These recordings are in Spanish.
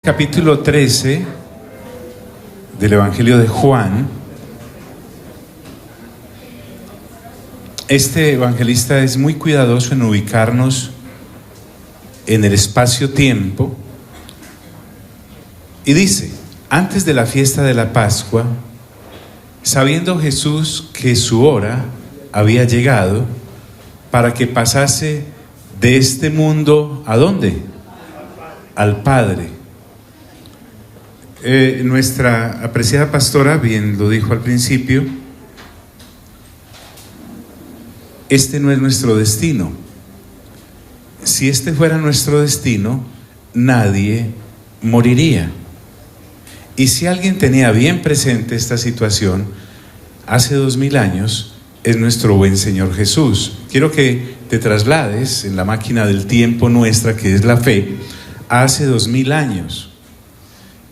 Capítulo 13 del Evangelio de Juan. Este evangelista es muy cuidadoso en ubicarnos en el espacio-tiempo y dice: antes de la fiesta de la Pascua, sabiendo Jesús que su hora había llegado para que pasase de este mundo, ¿a dónde? Al Padre. Nuestra apreciada pastora bien lo dijo al principio: este no es nuestro destino. Si este fuera nuestro destino, nadie moriría. Y si alguien tenía bien presente esta situación, hace 2000 años es nuestro buen Señor Jesús. Quiero que te traslades en la máquina del tiempo nuestra, que es la fe, a hace 2000 años.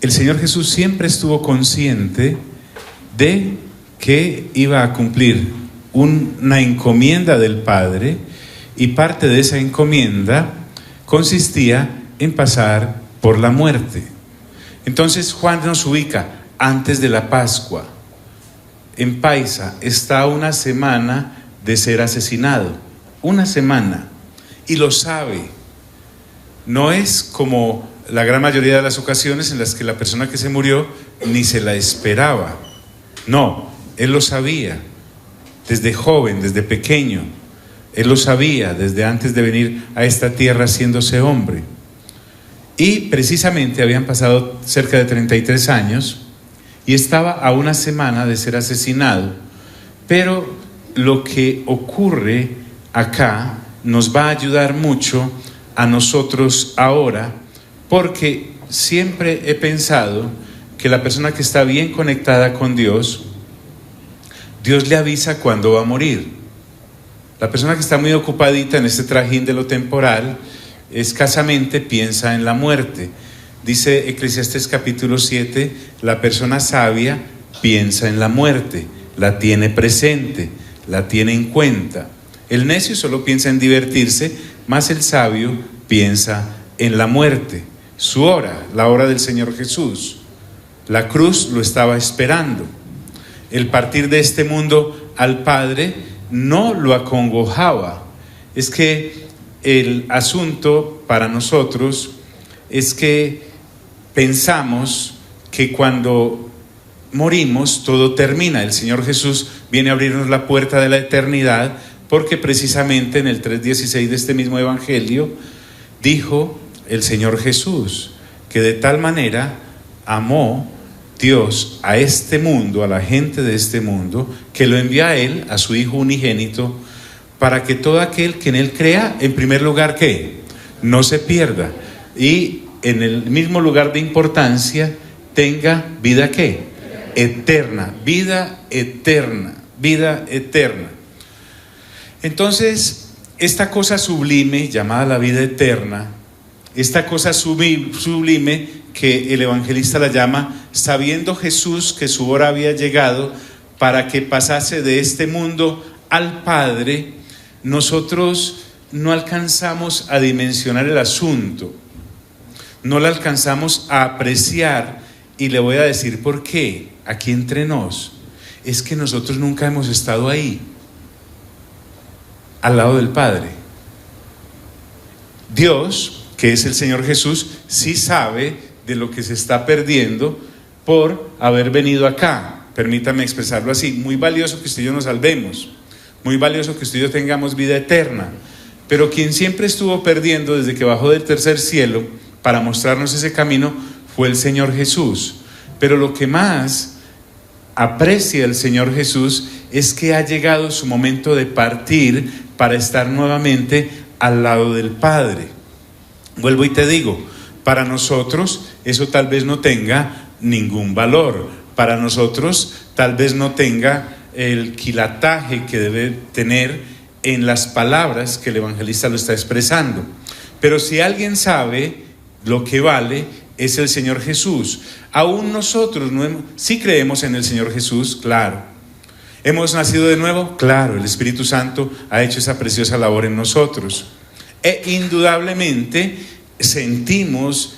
El Señor Jesús siempre estuvo consciente de que iba a cumplir una encomienda del Padre, y parte de esa encomienda consistía en pasar por la muerte. Entonces Juan nos ubica antes de la Pascua. En Paisa está una semana de ser asesinado, una semana, y lo sabe. No es como la gran mayoría de las ocasiones en las que la persona que se murió ni se la esperaba. No, él lo sabía desde joven, desde pequeño. Él lo sabía desde antes de venir a esta tierra haciéndose hombre. Y precisamente habían pasado cerca de 33 años y estaba a una semana de ser asesinado. Pero lo que ocurre acá nos va a ayudar mucho a nosotros ahora, porque siempre he pensado que la persona que está bien conectada con Dios, Dios le avisa cuando va a morir. La persona que está muy ocupadita en este trajín de lo temporal, escasamente piensa en la muerte. Dice Eclesiastés capítulo 7, la persona sabia piensa en la muerte, la tiene presente, la tiene en cuenta. El necio solo piensa en divertirse, mas el sabio piensa en la muerte. Su hora, la hora del Señor Jesús. La cruz lo estaba esperando. El partir de este mundo al Padre no lo acongojaba. Es que el asunto para nosotros es que pensamos que cuando morimos todo termina. El Señor Jesús viene a abrirnos la puerta de la eternidad, porque precisamente en el 3:16 de este mismo evangelio dijo el Señor Jesús que de tal manera amó Dios a este mundo, a la gente de este mundo, que lo envió a Él, a su Hijo unigénito, para que todo aquel que en Él crea, en primer lugar, ¿qué? No se pierda, y en el mismo lugar de importancia tenga vida, ¿qué? Eterna, vida eterna, vida eterna. Entonces, esta cosa sublime llamada la vida eterna, esta cosa sublime que el evangelista la llama, sabiendo Jesús que su hora había llegado para que pasase de este mundo al Padre, nosotros no alcanzamos a dimensionar el asunto, no lo alcanzamos a apreciar, y le voy a decir por qué. Aquí entre nos, es que nosotros nunca hemos estado ahí, al lado del Padre. Dios, que es el Señor Jesús, sí sabe de lo que se está perdiendo por haber venido acá. Permítame expresarlo así: muy valioso que usted y yo nos salvemos, muy valioso que usted y yo tengamos vida eterna, pero quien siempre estuvo perdiendo desde que bajó del tercer cielo para mostrarnos ese camino fue el Señor Jesús. Pero lo que más aprecia el Señor Jesús es que ha llegado su momento de partir para estar nuevamente al lado del Padre. Vuelvo y te digo, para nosotros eso tal vez no tenga ningún valor, para nosotros tal vez no tenga el quilataje que debe tener en las palabras que el evangelista lo está expresando. Pero si alguien sabe lo que vale, es el Señor Jesús. Aún nosotros sí creemos en el Señor Jesús, claro. ¿Hemos nacido de nuevo? Claro, el Espíritu Santo ha hecho esa preciosa labor en nosotros. E indudablemente sentimos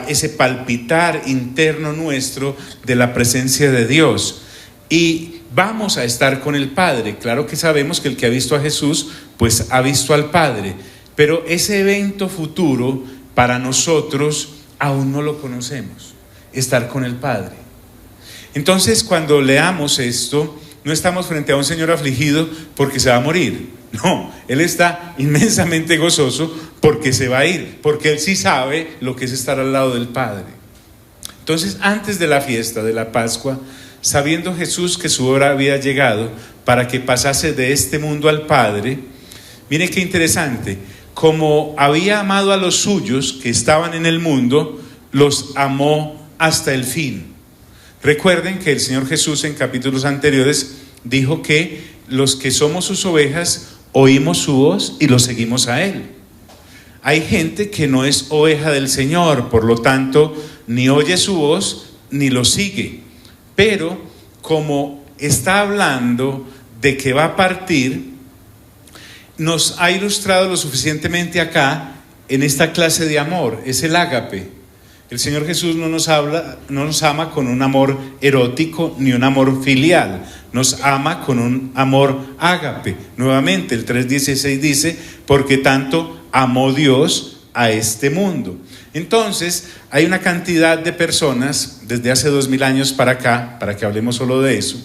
ese palpitar interno nuestro de la presencia de Dios. Y vamos a estar con el Padre. Claro que sabemos que el que ha visto a Jesús, pues ha visto al Padre. Pero ese evento futuro, para nosotros, aún no lo conocemos. Estar con el Padre. Entonces, cuando leamos esto, no estamos frente a un Señor afligido porque se va a morir. No, Él está inmensamente gozoso porque se va a ir, porque Él sí sabe lo que es estar al lado del Padre. Entonces, antes de la fiesta de la Pascua, sabiendo Jesús que su hora había llegado para que pasase de este mundo al Padre, miren qué interesante, como había amado a los suyos que estaban en el mundo, los amó hasta el fin. Recuerden que el Señor Jesús en capítulos anteriores dijo que los que somos sus ovejas oímos su voz y lo seguimos a Él. Hay gente que no es oveja del Señor, por lo tanto, ni oye su voz ni lo sigue. Pero como está hablando de que va a partir, nos ha ilustrado lo suficientemente acá en esta clase de amor, es el ágape. El Señor Jesús no nos ama con un amor erótico ni un amor filial, nos ama con un amor ágape. Nuevamente el 3:16 dice, porque tanto amó Dios a este mundo. Entonces hay una cantidad de personas desde hace 2000 años para acá, para que hablemos solo de eso,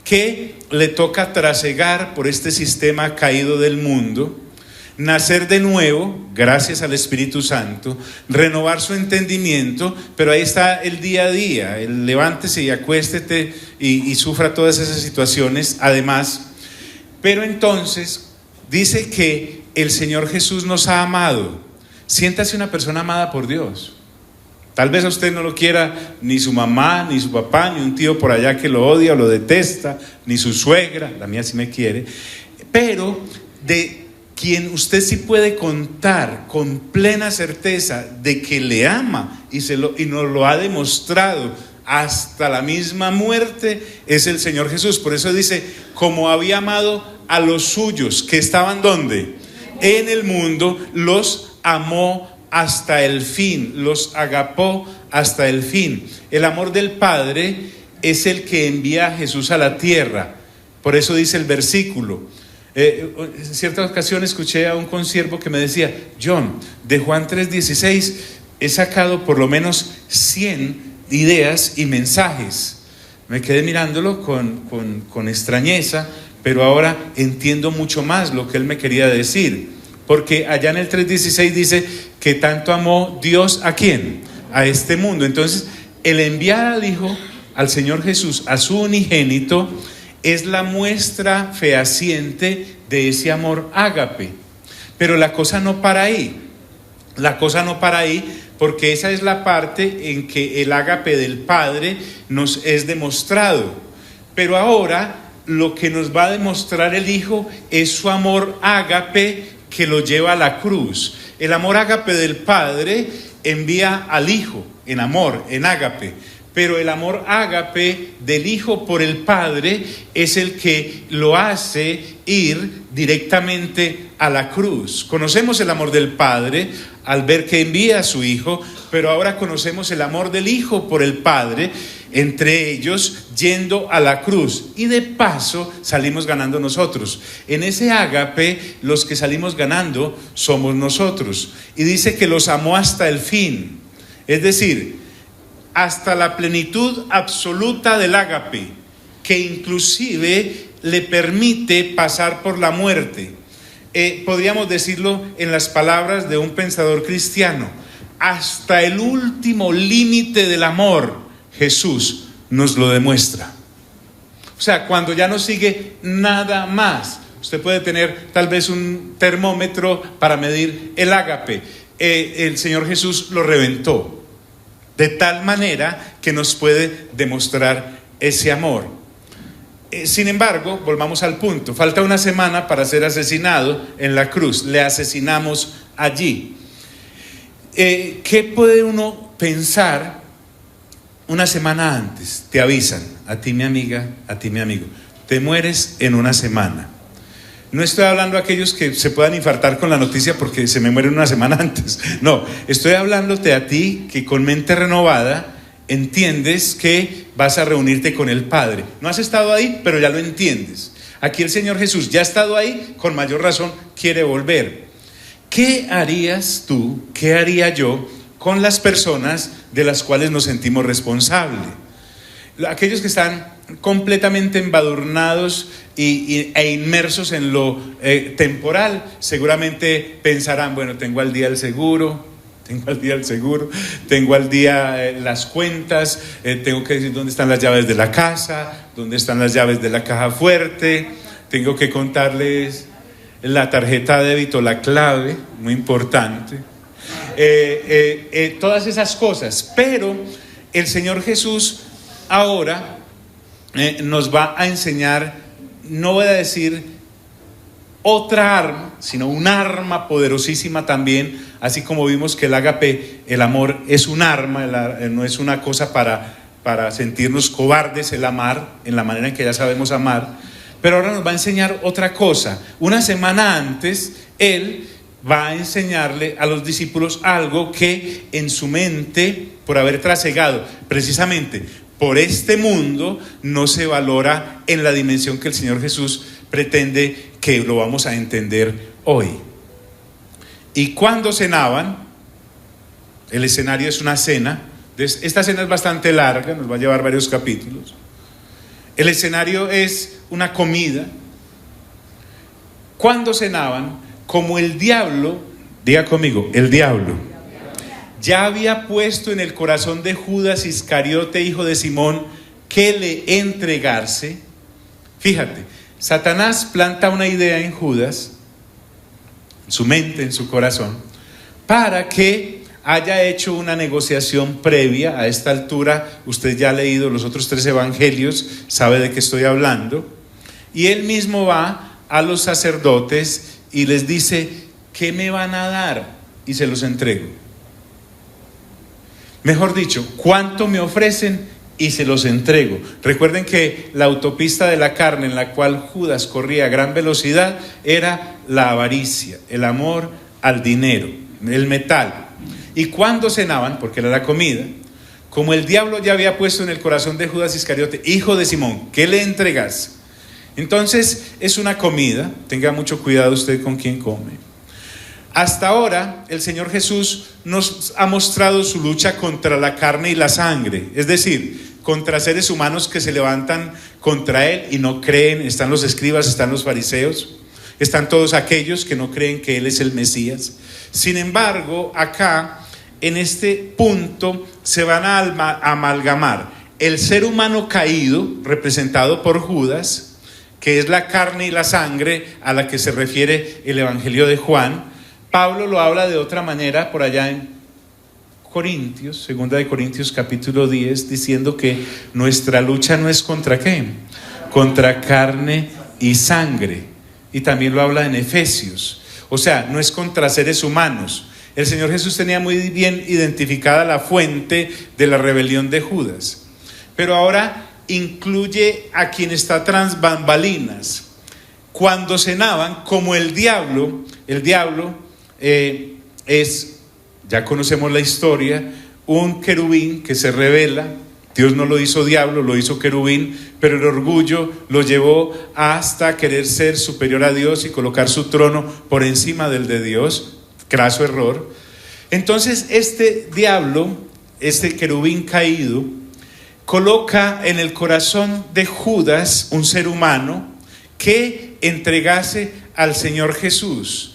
que le toca trasegar por este sistema caído del mundo, nacer de nuevo, gracias al Espíritu Santo, renovar su entendimiento, pero ahí está el día a día, el levántese y acuéstete y sufra todas esas situaciones, además. Pero entonces dice que el Señor Jesús nos ha amado. Siéntase una persona amada por Dios. Tal vez a usted no lo quiera ni su mamá, ni su papá, ni un tío por allá que lo odia o lo detesta, ni su suegra, la mía sí me quiere, pero de quien usted sí puede contar con plena certeza de que le ama y nos lo ha demostrado hasta la misma muerte, es el Señor Jesús. Por eso dice, como había amado a los suyos que estaban ¿dónde? En el mundo, los amó hasta el fin, los agapó hasta el fin. El amor del Padre es el que envía a Jesús a la tierra. Por eso dice el versículo. En cierta ocasión escuché a un consiervo que me decía, John, de Juan 3:16 he sacado por lo menos 100 ideas y mensajes. Me quedé mirándolo con extrañeza, pero ahora entiendo mucho más lo que él me quería decir, porque allá en el 3:16 dice que tanto amó Dios ¿a quién? A este mundo. Entonces el enviar al Hijo, al Señor Jesús, a su unigénito, es la muestra fehaciente de ese amor ágape. Pero la cosa no para ahí. La cosa no para ahí, porque esa es la parte en que el ágape del Padre nos es demostrado. Pero ahora lo que nos va a demostrar el Hijo es su amor ágape que lo lleva a la cruz. El amor ágape del Padre envía al Hijo en amor, en ágape. Pero el amor ágape del Hijo por el Padre es el que lo hace ir directamente a la cruz. Conocemos el amor del Padre al ver que envía a su Hijo, pero ahora conocemos el amor del Hijo por el Padre, entre ellos yendo a la cruz. Y de paso salimos ganando nosotros. En ese ágape los que salimos ganando somos nosotros. Y dice que los amó hasta el fin. Es decir, hasta la plenitud absoluta del ágape, que inclusive le permite pasar por la muerte. Podríamos decirlo en las palabras de un pensador cristiano, hasta el último límite del amor, Jesús nos lo demuestra. O sea, cuando ya no sigue nada más, usted puede tener tal vez un termómetro para medir el ágape. El Señor Jesús lo reventó. De tal manera que nos puede demostrar ese amor. Sin embargo, volvamos al punto. Falta una semana para ser asesinado en la cruz. Le asesinamos allí. ¿Qué puede uno pensar una semana antes? Te avisan, a ti mi amiga, a ti mi amigo, te mueres en una semana. No estoy hablando a aquellos que se puedan infartar con la noticia porque se me mueren una semana antes. No, estoy hablándote a ti que con mente renovada entiendes que vas a reunirte con el Padre. No has estado ahí, pero ya lo entiendes. Aquí el Señor Jesús ya ha estado ahí, con mayor razón quiere volver. ¿Qué harías tú, qué haría yo con las personas de las cuales nos sentimos responsables? Aquellos que están completamente embadurnados e inmersos en lo temporal, seguramente pensarán, bueno, tengo al día el seguro, tengo al día las cuentas, tengo que decir dónde están las llaves de la casa, dónde están las llaves de la caja fuerte, tengo que contarles la tarjeta de débito, la clave, muy importante, todas esas cosas. Pero el Señor Jesús ahora nos va a enseñar, no voy a decir otra arma, sino un arma poderosísima también, así como vimos que el ágape, el amor, es un arma, no es una cosa para sentirnos cobardes el amar, en la manera en que ya sabemos amar. Pero ahora nos va a enseñar otra cosa. Una semana antes, Él va a enseñarle a los discípulos algo que en su mente, por haber trasegado precisamente por este mundo, no se valora en la dimensión que el Señor Jesús pretende que lo vamos a entender hoy. Y cuando cenaban, el escenario es una cena. Esta cena es bastante larga, nos va a llevar varios capítulos. El escenario es una comida. Cuando cenaban, como el diablo, diga conmigo, el diablo ya había puesto en el corazón de Judas Iscariote, hijo de Simón, que le entregase. Fíjate, Satanás planta una idea en Judas, en su mente, en su corazón, para que haya hecho una negociación previa. A esta altura usted ya ha leído los otros 3 evangelios, sabe de qué estoy hablando, y él mismo va a los sacerdotes y les dice: ¿qué me van a dar? Y se los entrego. Mejor dicho, ¿cuánto me ofrecen? Y se los entrego. Recuerden que la autopista de la carne en la cual Judas corría a gran velocidad era la avaricia, el amor al dinero, el metal. Y cuando cenaban, porque era la comida, como el diablo ya había puesto en el corazón de Judas Iscariote, hijo de Simón, ¿qué le entregas? Entonces es una comida. Tenga mucho cuidado usted con quién come. Hasta ahora el Señor Jesús nos ha mostrado su lucha contra la carne y la sangre, es decir, contra seres humanos que se levantan contra Él y no creen. Están los escribas, están los fariseos, están todos aquellos que no creen que Él es el Mesías. Sin embargo, acá, en este punto, se van a amalgamar el ser humano caído, representado por Judas, que es la carne y la sangre a la que se refiere el Evangelio de Juan. Pablo lo habla de otra manera por allá en Corintios, 2 de Corintios capítulo 10, diciendo que nuestra lucha no es contra ¿qué? Contra carne y sangre. Y también lo habla en Efesios. O sea, no es contra seres humanos. El Señor Jesús tenía muy bien identificada la fuente de la rebelión de Judas. Pero ahora incluye a quien está tras bambalinas. Cuando cenaban, como el diablo es, ya conocemos la historia, un querubín que se revela. Dios no lo hizo diablo, lo hizo querubín, pero el orgullo lo llevó hasta querer ser superior a Dios y colocar su trono por encima del de Dios. Craso error. Entonces este diablo, este querubín caído, coloca en el corazón de Judas un ser humano que entregase al Señor Jesús.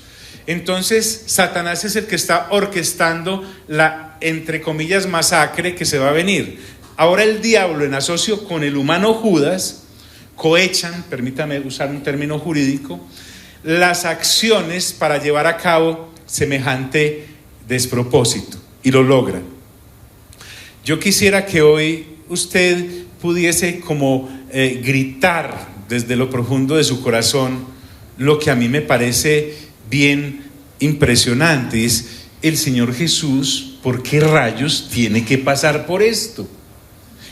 Entonces Satanás es el que está orquestando la, entre comillas, masacre que se va a venir. Ahora el diablo, en asocio con el humano Judas, cohechan, permítame usar un término jurídico, las acciones para llevar a cabo semejante despropósito, y lo logran. Yo quisiera que hoy usted pudiese como gritar desde lo profundo de su corazón lo que a mí me parece bien impresionante: es el Señor Jesús, ¿por qué rayos tiene que pasar por esto?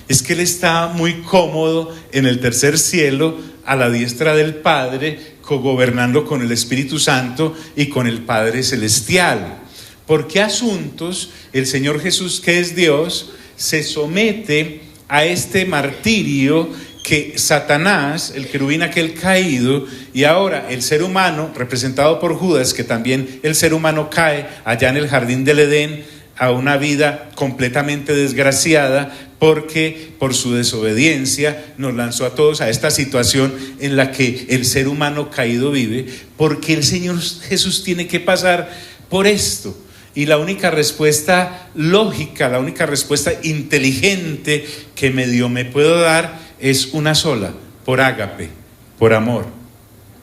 Es que Él está muy cómodo en el tercer cielo, a la diestra del Padre, cogobernando con el Espíritu Santo y con el Padre Celestial. ¿Por qué asuntos el Señor Jesús, que es Dios, se somete a este martirio que Satanás, el querubín aquel caído, y ahora el ser humano, representado por Judas, que también el ser humano cae allá en el jardín del Edén, a una vida completamente desgraciada, porque por su desobediencia nos lanzó a todos a esta situación en la que el ser humano caído vive? Porque el Señor Jesús tiene que pasar por esto. Y la única respuesta lógica, la única respuesta inteligente que medio me puedo dar es una sola: por ágape, por amor.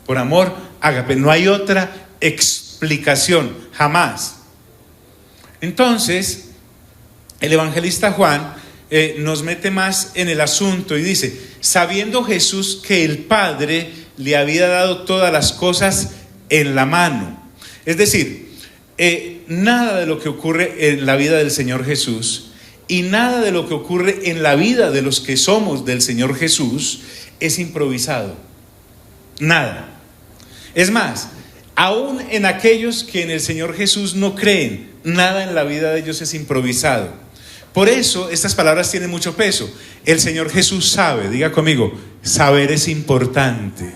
Por amor, ágape. No hay otra explicación, jamás. Entonces, el evangelista Juan nos mete más en el asunto y dice: sabiendo Jesús que el Padre le había dado todas las cosas en la mano. Es decir, nada de lo que ocurre en la vida del Señor Jesús y nada de lo que ocurre en la vida de los que somos del Señor Jesús es improvisado. Nada. Es más, aún en aquellos que en el Señor Jesús no creen, nada en la vida de ellos es improvisado. Por eso estas palabras tienen mucho peso. El Señor Jesús sabe, diga conmigo, saber es importante.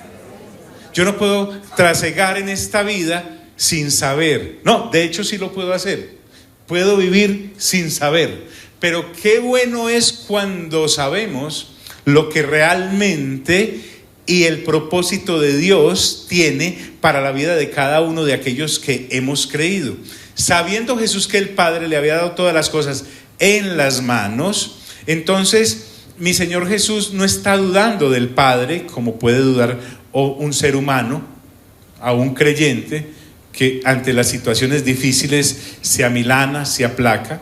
Yo no puedo trasegar en esta vida sin saber. No, de hecho sí lo puedo hacer. Puedo vivir sin saber. Pero qué bueno es cuando sabemos lo que realmente y el propósito de Dios tiene para la vida de cada uno de aquellos que hemos creído. Sabiendo Jesús que el Padre le había dado todas las cosas en las manos, entonces mi Señor Jesús no está dudando del Padre, como puede dudar un ser humano, a un creyente, que ante las situaciones difíciles se amilana, se aplaca.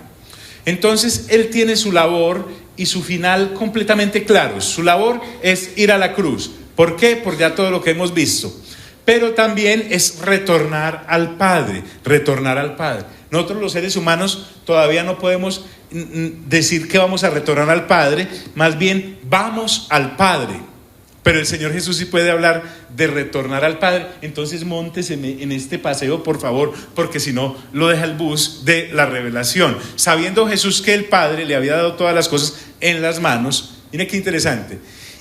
Entonces Él tiene su labor y su final completamente claro. Su labor es ir a la cruz. ¿Por qué? Por ya todo lo que hemos visto. Pero también es retornar al Padre, retornar al Padre. Nosotros los seres humanos todavía no podemos decir que vamos a retornar al Padre, más bien vamos al Padre. Pero el Señor Jesús sí puede hablar de retornar al Padre. Entonces móntese en este paseo, por favor, porque si no lo deja el bus de la revelación. Sabiendo Jesús que el Padre le había dado todas las cosas en las manos, mire qué interesante,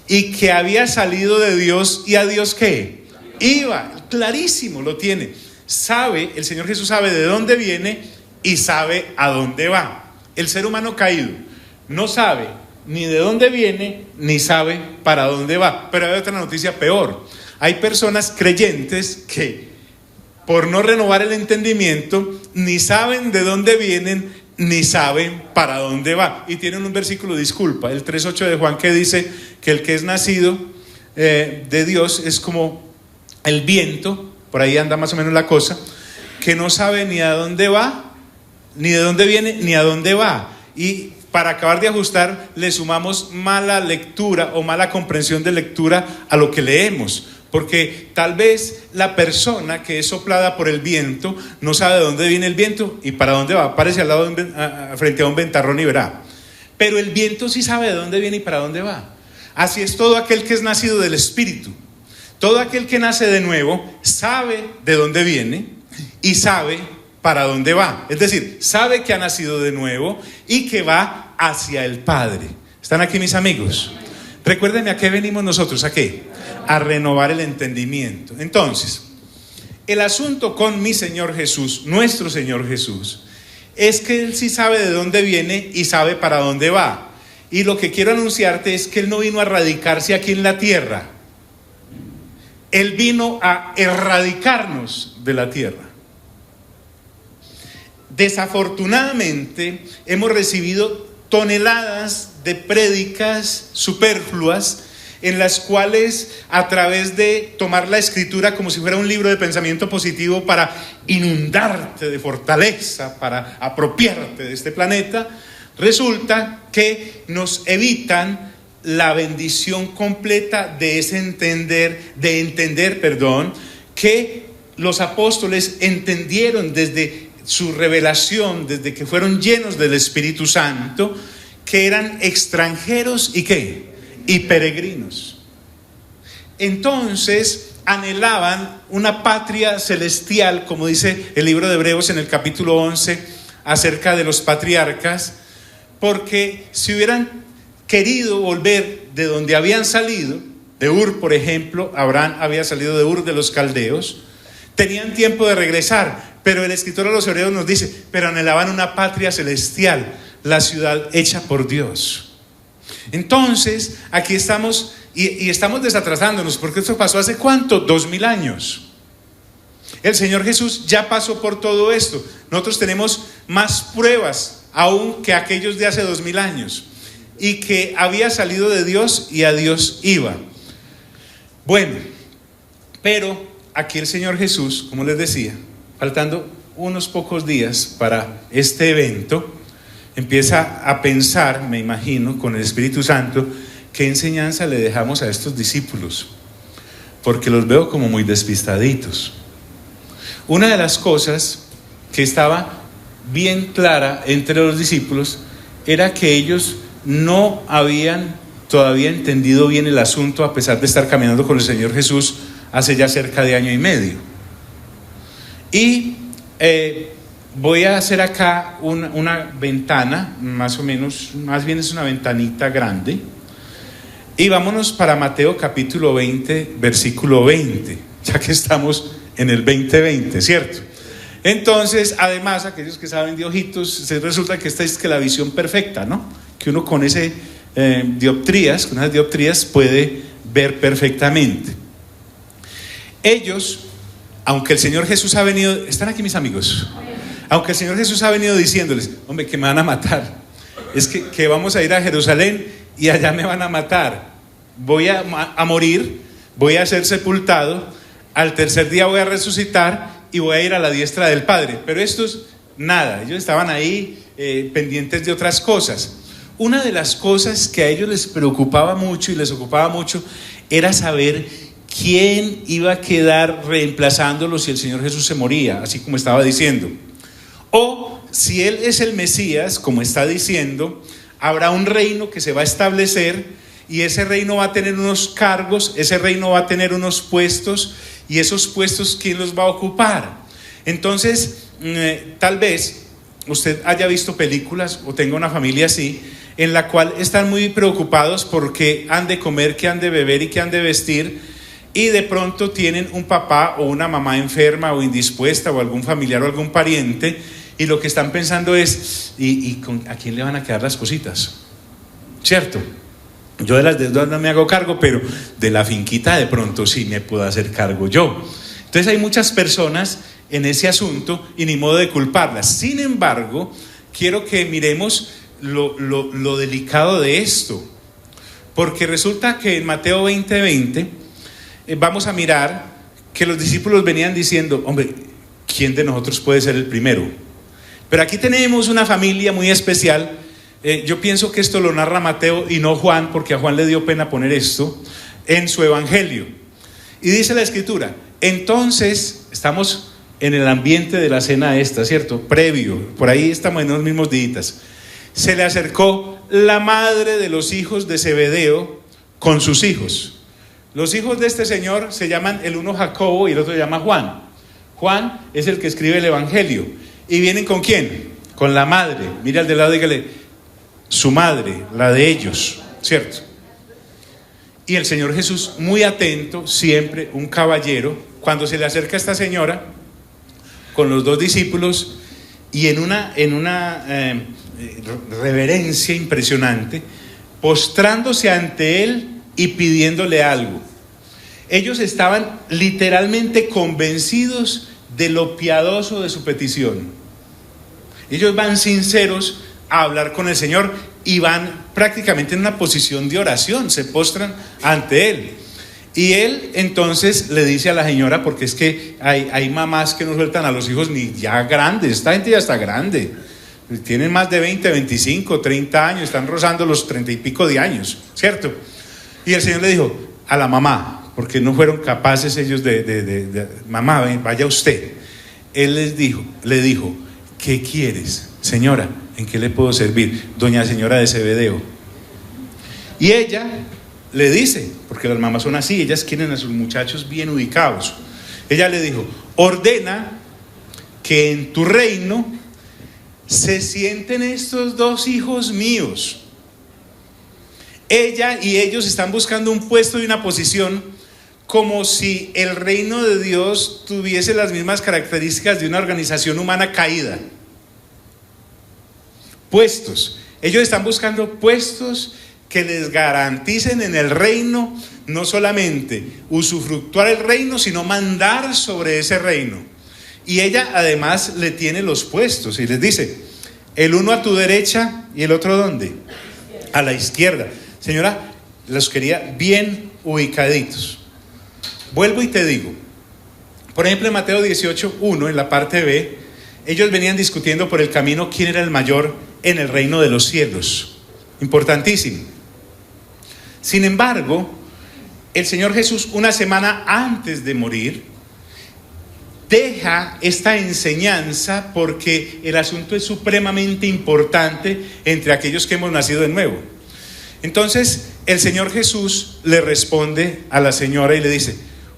y que había salido de Dios, ¿y a Dios qué? Iba, clarísimo lo tiene. Sabe, el Señor Jesús sabe de dónde viene y sabe a dónde va. El ser humano caído no sabe ni de dónde viene, ni sabe para dónde va. Pero hay otra noticia peor. Hay personas creyentes que, por no renovar el entendimiento, ni saben de dónde vienen, ni saben para dónde va. Y tienen un versículo, disculpa, el 3:8 de Juan, que dice que el que es nacido de Dios es como el viento, por ahí anda más o menos la cosa, que no sabe ni a dónde va, ni de dónde viene, ni a dónde va. Y para acabar de ajustar, le sumamos mala lectura o mala comprensión de lectura a lo que leemos. Porque tal vez la persona que es soplada por el viento no sabe de dónde viene el viento y para dónde va. Aparece al lado frente a un ventarrón y verá. Pero el viento sí sabe de dónde viene y para dónde va. Así es todo aquel que es nacido del Espíritu. Todo aquel que nace de nuevo sabe de dónde viene y sabe para dónde va. Es decir, sabe que ha nacido de nuevo y que va hacia el Padre. ¿Están aquí mis amigos? Recuérdenme, ¿a qué venimos nosotros? ¿A qué? A renovar el entendimiento. Entonces, el asunto con mi Señor Jesús, nuestro Señor Jesús, es que Él sí sabe de dónde viene y sabe para dónde va. Y lo que quiero anunciarte es que Él no vino a radicarse aquí en la tierra. Él vino a erradicarnos de la tierra. Desafortunadamente hemos recibido toneladas de prédicas superfluas en las cuales, a través de tomar la escritura como si fuera un libro de pensamiento positivo para inundarte de fortaleza, para apropiarte de este planeta, resulta que nos evitan la bendición completa de entender que los apóstoles entendieron desde su revelación, desde que fueron llenos del Espíritu Santo, que eran extranjeros y ¿qué? Y peregrinos. entonces anhelaban una patria celestial, como dice el libro de Hebreos en el capítulo 11 acerca de los patriarcas, porque si hubieran querido volver de donde habían salido, de Ur por ejemplo, Abraham había salido de Ur de los caldeos, tenían tiempo de regresar, pero el escritor de los Hebreos nos dice, pero anhelaban una patria celestial, la ciudad hecha por Dios. Entonces aquí estamos y estamos desatrasándonos, porque esto pasó hace ¿cuánto? 2000 años. El Señor Jesús ya pasó por todo esto. Nosotros tenemos más pruebas aún que aquellos de hace 2000 años, y que había salido de Dios y a Dios iba. Bueno, pero aquí el Señor Jesús, como les decía, faltando unos pocos días para este evento, empieza a pensar, me imagino, con el Espíritu Santo, qué enseñanza le dejamos a estos discípulos, porque los veo como muy despistaditos. Una de las cosas que estaba bien clara entre los discípulos era que ellos no habían todavía entendido bien el asunto, a pesar de estar caminando con el Señor Jesús hace ya cerca de año y medio. Y voy a hacer acá una ventana, más o menos, más bien es una ventanita grande, y vámonos para Mateo capítulo 20, versículo 20, ya que estamos en el 2020, ¿cierto? Entonces, además, aquellos que saben de ojitos, resulta que esta es que la visión perfecta, ¿no? Que uno con ese dioptrías, con esas dioptrías puede ver perfectamente. Ellos, aunque el Señor Jesús ha venido, ¿están aquí mis amigos? Aunque el Señor Jesús ha venido diciéndoles, hombre, que me van a matar, es que vamos a ir a Jerusalén y allá me van a matar, voy a morir, voy a ser sepultado, al tercer día voy a resucitar y voy a ir a la diestra del Padre. Pero estos, nada, ellos estaban ahí pendientes de otras cosas. Una de las cosas que a ellos les preocupaba mucho y les ocupaba mucho era saber quién iba a quedar reemplazándolo si el Señor Jesús se moría, así como estaba diciendo. O si Él es el Mesías, como está diciendo, habrá un reino que se va a establecer, y ese reino va a tener unos cargos, ese reino va a tener unos puestos, y esos puestos, ¿quién los va a ocupar? Entonces, tal vez usted haya visto películas o tenga una familia así, en la cual están muy preocupados por qué han de comer, qué han de beber y qué han de vestir, y de pronto tienen un papá o una mamá enferma o indispuesta, o algún familiar o algún pariente, y lo que están pensando es, ¿a quién le van a quedar las cositas? ¿Cierto? Yo de las deudas no me hago cargo, pero de la finquita de pronto sí me puedo hacer cargo yo. Entonces hay muchas personas en ese asunto y ni modo de culparlas. Sin embargo, quiero que miremos lo delicado de esto, porque resulta que en Mateo 20:20 vamos a mirar que los discípulos venían diciendo, hombre, ¿quién de nosotros puede ser el primero? Pero aquí tenemos una familia muy especial. Yo pienso que esto lo narra Mateo y no Juan, porque a Juan le dio pena poner esto en su evangelio. Y dice la escritura, entonces estamos en el ambiente de la cena esta, ¿cierto? Previo, por ahí estamos en los mismos días. Se le acercó la madre de los hijos de Zebedeo con sus hijos. Los hijos de este señor se llaman, el uno Jacobo y el otro se llama Juan. Juan es el que escribe el evangelio. ¿Y vienen con quién? Con la madre. Mira al de lado, dígale, su madre, la de ellos, ¿cierto? Y el Señor Jesús, muy atento, siempre un caballero, cuando se le acerca a esta señora con los dos discípulos, y en una reverencia impresionante, postrándose ante él y pidiéndole algo. Ellos estaban literalmente convencidos de lo piadoso de su petición. Ellos van sinceros a hablar con el Señor y van prácticamente en una posición de oración, se postran ante Él. Y Él entonces le dice a la señora, porque es que hay mamás que no sueltan a los hijos ni ya grandes, esta gente ya está grande, tienen más de 20, 25, 30 años, están rozando los 30 y pico de años, ¿cierto? Y el Señor le dijo a la mamá, porque no fueron capaces ellos de mamá, vaya usted. Él le dijo, ¿qué quieres, señora? ¿En qué le puedo servir? Doña señora de Zebedeo. Y ella le dice, porque las mamás son así, ellas quieren a sus muchachos bien ubicados. Ella le dijo: ordena que en tu reino se sienten estos dos hijos míos. Ella y ellos están buscando un puesto y una posición, como si el reino de Dios tuviese las mismas características de una organización humana caída. Puestos. Ellos están buscando puestos que les garanticen en el reino no solamente usufructuar el reino, sino mandar sobre ese reino. Y ella además le tiene los puestos y les dice: el uno a tu derecha y el otro ¿dónde? A la izquierda. Señora, los quería bien ubicaditos. Vuelvo y te digo, por ejemplo, en Mateo 18:1, en la parte B, ellos venían discutiendo por el camino quién era el mayor en el reino de los cielos. Importantísimo. Sin embargo, el Señor Jesús, una semana antes de morir, deja esta enseñanza porque el asunto es supremamente importante entre aquellos que hemos nacido de nuevo. Entonces, el Señor Jesús le responde a la señora y le dice: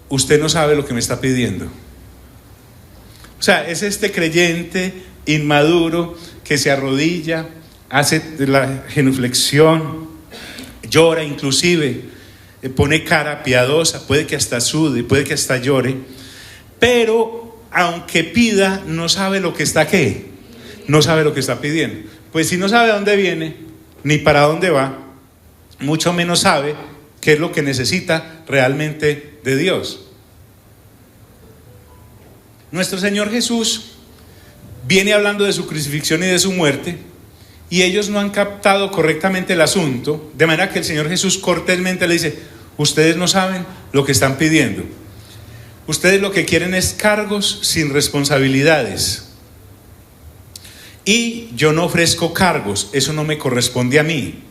usted no sabe lo que me está pidiendo. O sea, es este creyente inmaduro que se arrodilla, hace la genuflexión, llora inclusive, pone cara piadosa, puede que hasta sude, puede que hasta llore, pero aunque pida, no sabe lo que está ¿qué? No sabe lo que está pidiendo. Pues si no sabe a dónde viene, ni para dónde va, mucho menos sabe qué es lo que necesita realmente de Dios. Nuestro Señor Jesús viene hablando de su crucifixión y de su muerte, y ellos no han captado correctamente el asunto, de manera que el Señor Jesús cortésmente le dice: ustedes no saben lo que están pidiendo. Ustedes lo que quieren es cargos sin responsabilidades, y yo no ofrezco cargos, eso no me corresponde a mí.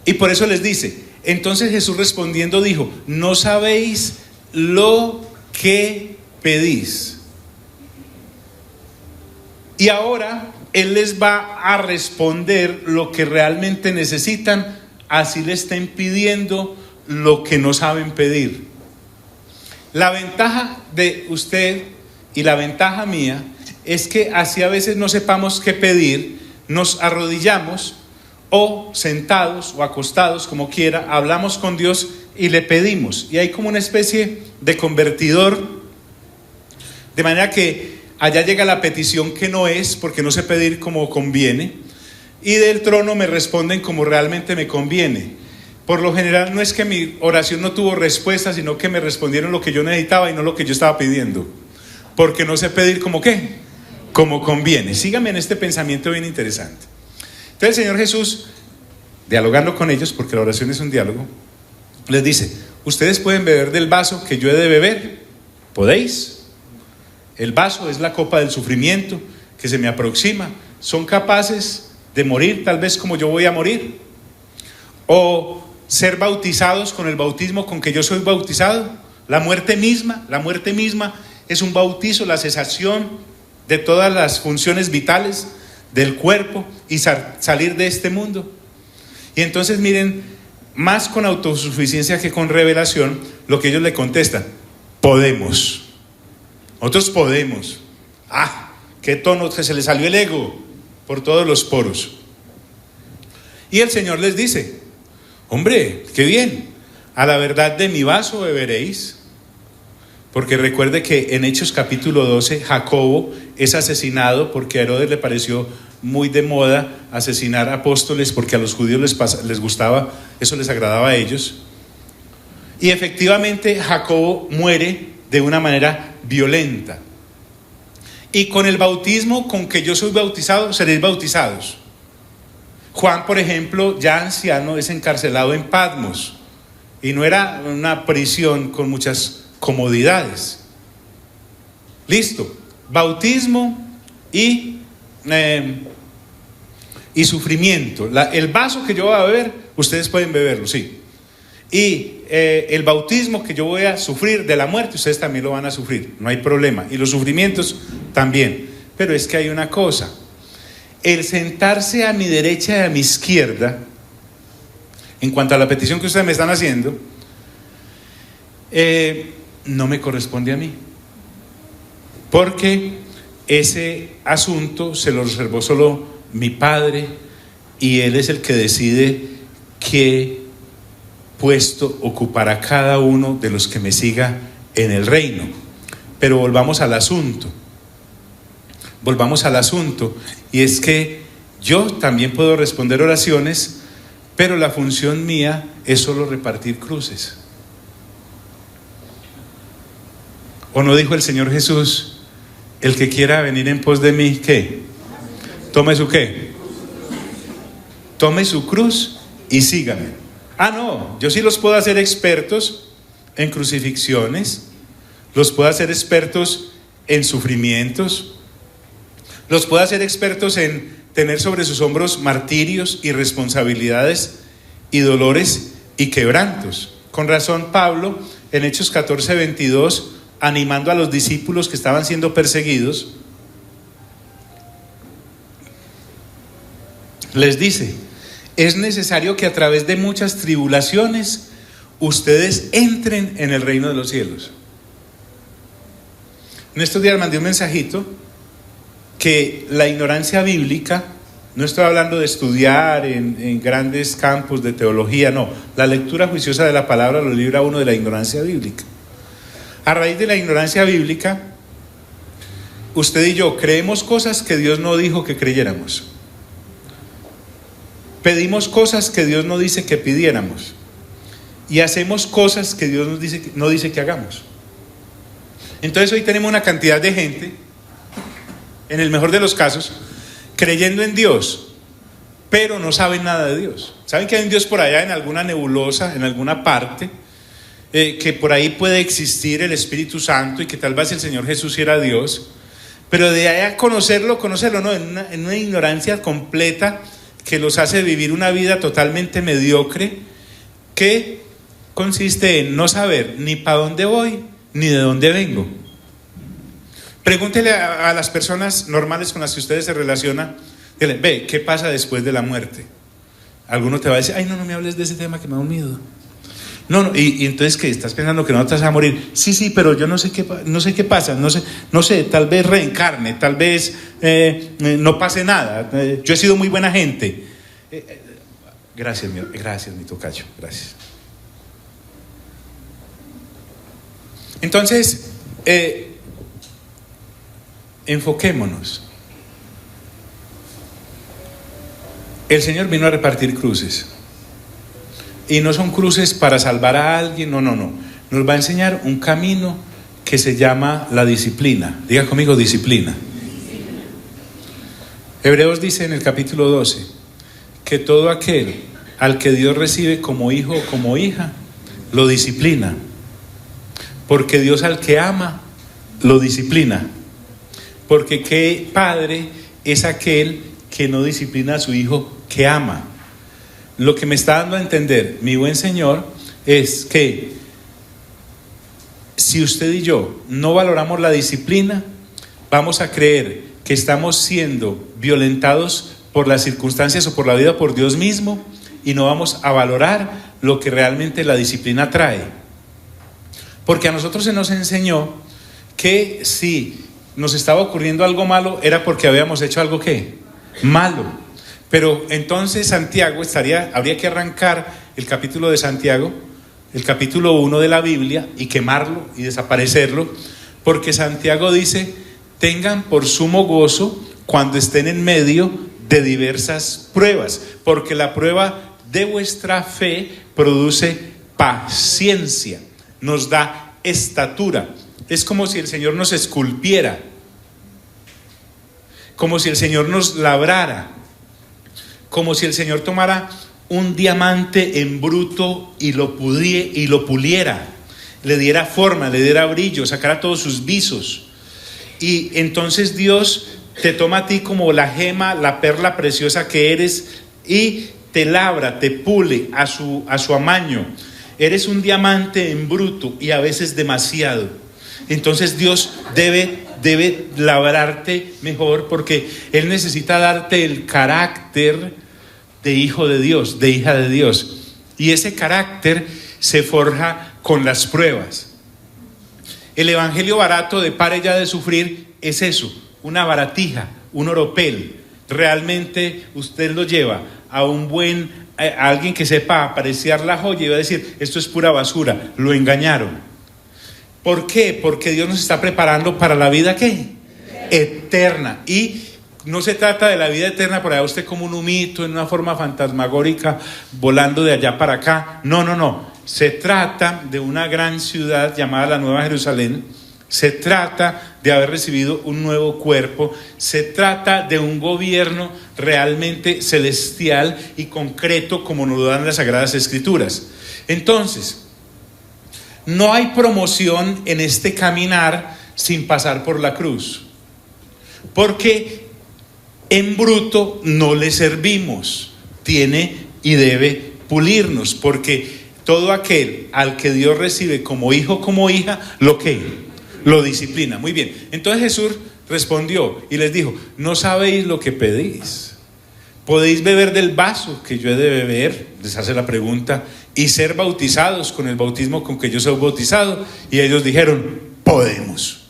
Y por eso les dice: entonces Jesús respondiendo dijo: no sabéis lo que pedís. Y ahora Él les va a responder lo que realmente necesitan, así le estén pidiendo lo que no saben pedir. La ventaja de usted y la ventaja mía es que así a veces no sepamos qué pedir, nos arrodillamos, o sentados o acostados, como quiera, hablamos con Dios y le pedimos. Y hay como una especie de convertidor, de manera que allá llega la petición que no es, porque no sé pedir como conviene, y del trono me responden como realmente me conviene. Por lo general no es que mi oración no tuvo respuesta, sino que me respondieron lo que yo necesitaba y no lo que yo estaba pidiendo, porque no sé pedir como qué, como conviene. Síganme en este pensamiento bien interesante. Entonces el Señor Jesús, dialogando con ellos, porque la oración es un diálogo, les dice: ustedes pueden beber del vaso que yo he de beber. ¿Podéis? El vaso es la copa del sufrimiento que se me aproxima. ¿Son capaces de morir tal vez como yo voy a morir? ¿O ser bautizados con el bautismo con que yo soy bautizado? La muerte misma es un bautizo, la cesación de todas las funciones vitales del cuerpo y salir de este mundo. Y entonces miren, más con autosuficiencia que con revelación, lo que ellos le contestan: podemos. Nosotros podemos. Qué tono, que se le salió el ego por todos los poros. Y el Señor les dice: hombre, qué bien, a la verdad de mi vaso beberéis. Porque recuerde que en Hechos capítulo 12, Jacobo es asesinado porque a Herodes le pareció muy de moda asesinar apóstoles, porque a los judíos les gustaba, eso les agradaba a ellos. Y efectivamente Jacobo muere de una manera violenta. Y con el bautismo con que yo soy bautizado, seréis bautizados. Juan, por ejemplo, ya anciano, es encarcelado en Patmos, y no era una prisión con muchas comodidades. Listo, bautismo y sufrimiento. El vaso que yo voy a beber, ustedes pueden beberlo, sí. Y el bautismo que yo voy a sufrir de la muerte, ustedes también lo van a sufrir, no hay problema. Y los sufrimientos también. Pero es que hay una cosa: el sentarse a mi derecha y a mi izquierda en cuanto a la petición que ustedes me están haciendo, no me corresponde a mí, porque ese asunto se lo reservó solo mi Padre, y Él es el que decide qué puesto ocupará cada uno de los que me siga en el reino. Pero volvamos al asunto, y es que yo también puedo responder oraciones, pero la función mía es solo repartir cruces. ¿O no dijo el Señor Jesús: el que quiera venir en pos de mí, ¿qué? Tome su ¿qué? Tome su cruz y sígame. No, yo sí los puedo hacer expertos en crucifixiones, los puedo hacer expertos en sufrimientos, los puedo hacer expertos en tener sobre sus hombros martirios y responsabilidades y dolores y quebrantos. Con razón Pablo, en Hechos 14:22, animando a los discípulos que estaban siendo perseguidos, les dice: es necesario que a través de muchas tribulaciones ustedes entren en el reino de los cielos. En estos días mandé un mensajito que la ignorancia bíblica, no estoy hablando de estudiar en grandes campos de teología, no, la lectura juiciosa de la palabra lo libra a uno de la ignorancia bíblica. A raíz de la ignorancia bíblica, usted y yo creemos cosas que Dios no dijo que creyéramos. Pedimos cosas que Dios no dice que pidiéramos. Y hacemos cosas que Dios no dice que hagamos. Entonces hoy tenemos una cantidad de gente, en el mejor de los casos, creyendo en Dios, pero no saben nada de Dios. Saben que hay un Dios por allá en alguna nebulosa, en alguna parte, que por ahí puede existir el Espíritu Santo y que tal vez el Señor Jesús era Dios, pero de ahí a conocerlo no, en una ignorancia completa que los hace vivir una vida totalmente mediocre, que consiste en no saber ni para dónde voy ni de dónde vengo. Pregúntele a las personas normales con las que ustedes se relacionan, dile: ve, ¿qué pasa después de la muerte? Alguno te va a decir: ay, no me hables de ese tema, que me da un miedo. No, y entonces, ¿qué? ¿Estás pensando que no te vas a morir? Sí, pero yo no sé qué pasa, no sé, tal vez reencarne, tal vez no pase nada, yo he sido muy buena gente. Gracias, mi tocayo, gracias. Entonces, enfoquémonos. El Señor vino a repartir cruces. Y no son cruces para salvar a alguien, no. Nos va a enseñar un camino que se llama la disciplina. Diga conmigo: disciplina. Hebreos dice en el capítulo 12 que todo aquel al que Dios recibe como hijo o como hija, lo disciplina. Porque Dios al que ama, lo disciplina. Porque qué padre es aquel que no disciplina a su hijo que ama. Lo que me está dando a entender mi buen Señor es que si usted y yo no valoramos la disciplina, vamos a creer que estamos siendo violentados por las circunstancias o por la vida, por Dios mismo, y no vamos a valorar lo que realmente la disciplina trae. Porque a nosotros se nos enseñó que si nos estaba ocurriendo algo malo era porque habíamos hecho algo ¿qué? Malo. Pero entonces Santiago habría que arrancar el capítulo de Santiago, el capítulo 1 de la Biblia, y quemarlo y desaparecerlo, porque Santiago dice: tengan por sumo gozo cuando estén en medio de diversas pruebas, porque la prueba de vuestra fe produce paciencia, nos da estatura. Es como si el Señor nos esculpiera, como si el Señor nos labrara, como si el Señor tomara un diamante en bruto y lo puliera, le diera forma, le diera brillo, sacara todos sus visos. Y entonces Dios te toma a ti como la gema, la perla preciosa que eres, y te labra, te pule a su amaño. Eres un diamante en bruto y a veces demasiado. Entonces Dios debe labrarte mejor, porque Él necesita darte el carácter de hijo de Dios, de hija de Dios. Y ese carácter se forja con las pruebas. El evangelio barato de pare ya de sufrir es eso, una baratija, un oropel. Realmente usted lo lleva a a alguien que sepa apreciar la joya y va a decir, esto es pura basura, lo engañaron. ¿Por qué? Porque Dios nos está preparando para la vida, ¿qué? Eterna. Y no se trata de la vida eterna por allá usted como un humito en una forma fantasmagórica volando de allá para acá. No. Se trata de una gran ciudad llamada la Nueva Jerusalén. Se trata de haber recibido un nuevo cuerpo. Se trata de un gobierno realmente celestial y concreto como nos lo dan las Sagradas Escrituras. Entonces, no hay promoción en este caminar sin pasar por la cruz. Porque en bruto no le servimos. Tiene y debe pulirnos. Porque todo aquel al que Dios recibe como hijo, como hija, lo disciplina. Muy bien. Entonces Jesús respondió y les dijo, no sabéis lo que pedís. ¿Podéis beber del vaso que yo he de beber? Les hace la pregunta. Y ser bautizados con el bautismo con que yo soy bautizado. Y ellos dijeron, podemos.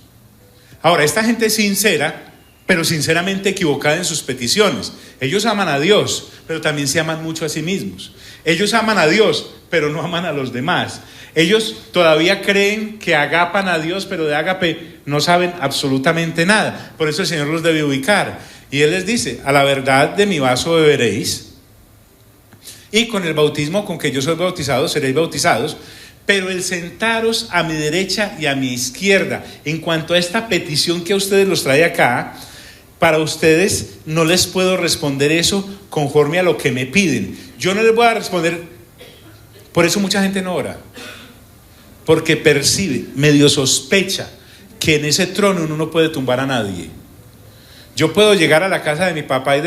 Ahora, esta gente es sincera, pero sinceramente equivocada en sus peticiones. Ellos aman a Dios, pero también se aman mucho a sí mismos. Ellos aman a Dios, pero no aman a los demás. Ellos todavía creen que agapan a Dios, pero de ágape no saben absolutamente nada. Por eso el Señor los debe ubicar. Y Él les dice, a la verdad de mi vaso beberéis, y con el bautismo con que yo soy bautizado seréis bautizados, pero el sentaros a mi derecha y a mi izquierda, en cuanto a esta petición que a ustedes los trae acá, para ustedes no les puedo responder eso conforme a lo que me piden. Yo no les voy a responder. Por eso mucha gente no ora, porque percibe, medio sospecha que en ese trono uno no puede tumbar a nadie. Yo puedo llegar a la casa de mi papá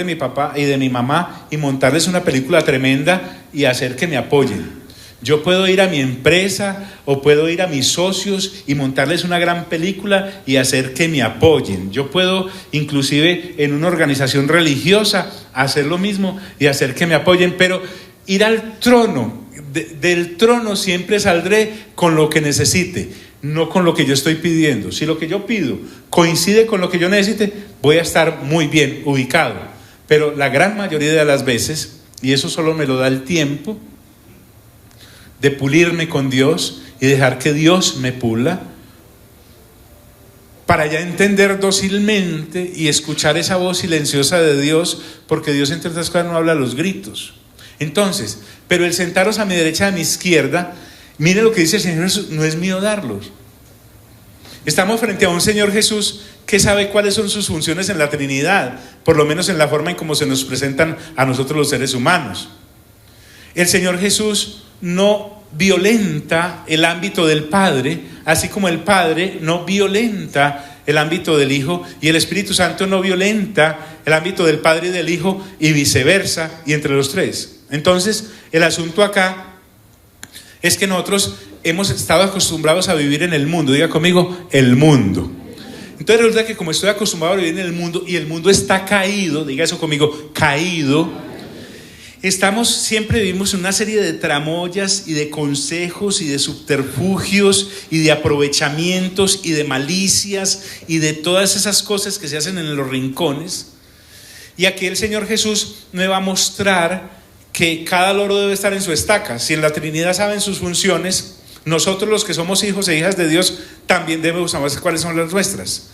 y de mi mamá y montarles una película tremenda y hacer que me apoyen. Yo puedo ir a mi empresa o puedo ir a mis socios y montarles una gran película y hacer que me apoyen. Yo puedo inclusive en una organización religiosa hacer lo mismo y hacer que me apoyen, pero ir al trono, del trono siempre saldré con lo que necesite, no con lo que yo estoy pidiendo. Si lo que yo pido coincide con lo que yo necesite, voy a estar muy bien ubicado. Pero la gran mayoría de las veces, y eso solo me lo da el tiempo de pulirme con Dios y dejar que Dios me pula, para ya entender dócilmente y escuchar esa voz silenciosa de Dios, porque Dios entre otras cosas no habla a los gritos. Entonces, pero el sentaros a mi derecha y a mi izquierda, mire lo que dice el Señor Jesús, no es mío darlos. Estamos frente a un Señor Jesús que sabe cuáles son sus funciones en la Trinidad, por lo menos en la forma en cómo se nos presentan a nosotros los seres humanos. El Señor Jesús no violenta el ámbito del Padre, así como el Padre no violenta el ámbito del Hijo, y el Espíritu Santo no violenta el ámbito del Padre y del Hijo, y viceversa, y entre los tres. Entonces, el asunto acá es que nosotros hemos estado acostumbrados a vivir en el mundo. Diga conmigo, el mundo. Entonces resulta que como estoy acostumbrado a vivir en el mundo y el mundo está caído, diga eso conmigo, caído, siempre vivimos en una serie de tramoyas y de consejos y de subterfugios y de aprovechamientos y de malicias y de todas esas cosas que se hacen en los rincones. Y aquí el Señor Jesús me va a mostrar que cada loro debe estar en su estaca. Si en la Trinidad saben sus funciones, nosotros los que somos hijos e hijas de Dios también debemos saber cuáles son las nuestras.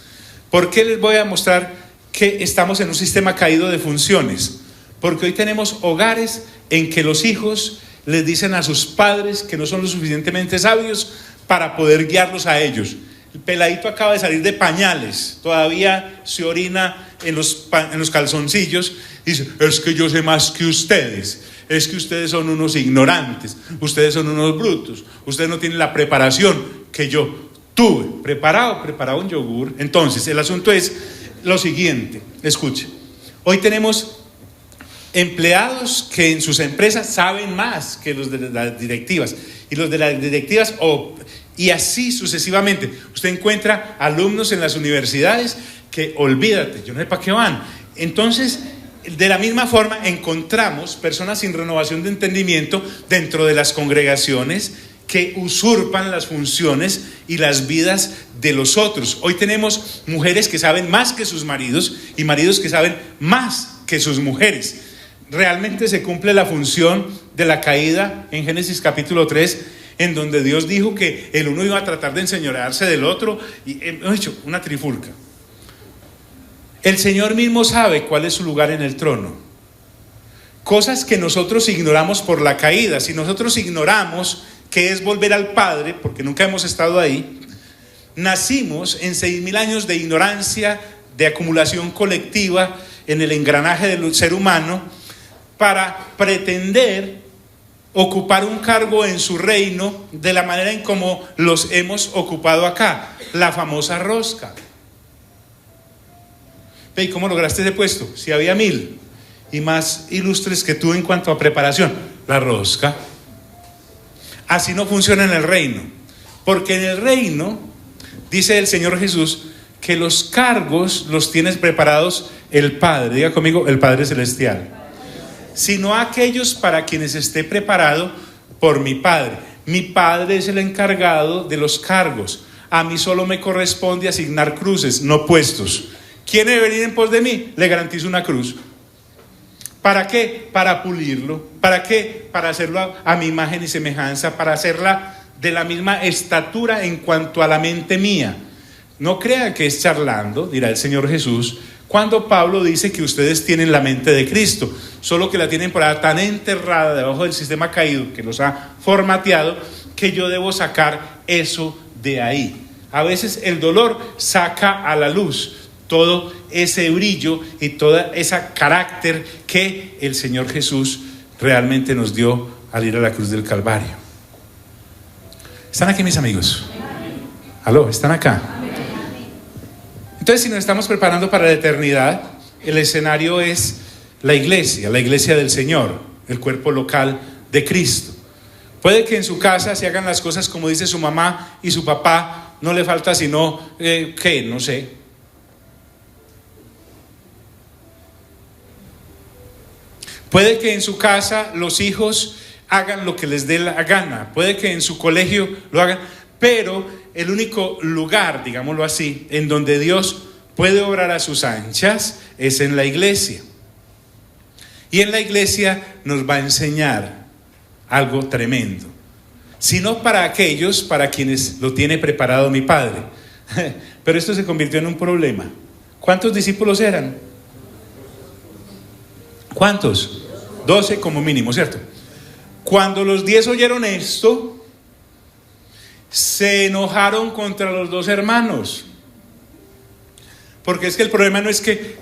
¿Por qué les voy a mostrar que estamos en un sistema caído de funciones? Porque hoy tenemos hogares en que los hijos les dicen a sus padres que no son lo suficientemente sabios para poder guiarlos a ellos. El peladito acaba de salir de pañales, todavía se orina en los calzoncillos, dice, es que yo sé más que ustedes, es que ustedes son unos ignorantes, ustedes son unos brutos, ustedes no tienen la preparación que yo tuve. Preparado un yogur. Entonces el asunto es lo siguiente, escuche, hoy tenemos empleados que en sus empresas saben más que los de las directivas, y los de las directivas y así sucesivamente. Usted encuentra alumnos en las universidades que olvídate, yo no sé para qué van. Entonces De la misma forma encontramos personas sin renovación de entendimiento dentro de las congregaciones que usurpan las funciones y las vidas de los otros. Hoy tenemos mujeres que saben más que sus maridos y maridos que saben más que sus mujeres. Realmente se cumple la función de la caída en Génesis capítulo 3, en donde Dios dijo que el uno iba a tratar de enseñorearse del otro, y hemos hecho una trifulca. El Señor mismo sabe cuál es su lugar en el trono. Cosas que nosotros ignoramos por la caída. Si nosotros ignoramos qué es volver al Padre, porque nunca hemos estado ahí, nacimos en 6.000 años de ignorancia, de acumulación colectiva en el engranaje del ser humano, para pretender ocupar un cargo en su reino de la manera en como los hemos ocupado acá, la famosa rosca. ¿Y cómo lograste ese puesto? Si había 1.000 y más ilustres que tú en cuanto a preparación, la rosca. Así no funciona en el reino, porque en el reino dice el Señor Jesús que los cargos los tienes preparados el Padre, diga conmigo, el Padre Celestial, sino aquellos para quienes esté preparado por mi Padre. Mi Padre es el encargado de los cargos. A mí solo me corresponde asignar cruces, no puestos. ¿Quiere venir en pos de mí? Le garantizo una cruz. ¿Para qué? Para pulirlo. ¿Para qué? Para hacerlo a mi imagen y semejanza, para hacerla de la misma estatura en cuanto a la mente mía. No crea que es charlando, dirá el Señor Jesús, cuando Pablo dice que ustedes tienen la mente de Cristo, solo que la tienen por ahí tan enterrada debajo del sistema caído que los ha formateado, que yo debo sacar eso de ahí. A veces el dolor saca a la luz todo ese brillo y toda esa carácter que el Señor Jesús realmente nos dio al ir a la cruz del Calvario. ¿Están aquí mis amigos? ¿Aló? ¿Están acá? Entonces, si nos estamos preparando para la eternidad, el escenario es la iglesia del Señor, el cuerpo local de Cristo. Puede que en su casa se hagan las cosas como dice su mamá y su papá, no le falta sino, ¿qué? No sé. Puede que en su casa los hijos hagan lo que les dé la gana, puede que en su colegio lo hagan, pero el único lugar, digámoslo así, en donde Dios puede obrar a sus anchas es en la iglesia. Y en la iglesia nos va a enseñar algo tremendo, sino para aquellos para quienes lo tiene preparado mi Padre. Pero esto se convirtió en un problema. ¿Cuántos discípulos eran? ¿Cuántos? 12 como mínimo, ¿cierto? Cuando los 10 oyeron esto, se enojaron contra los 2 hermanos. Porque es que el problema no es que,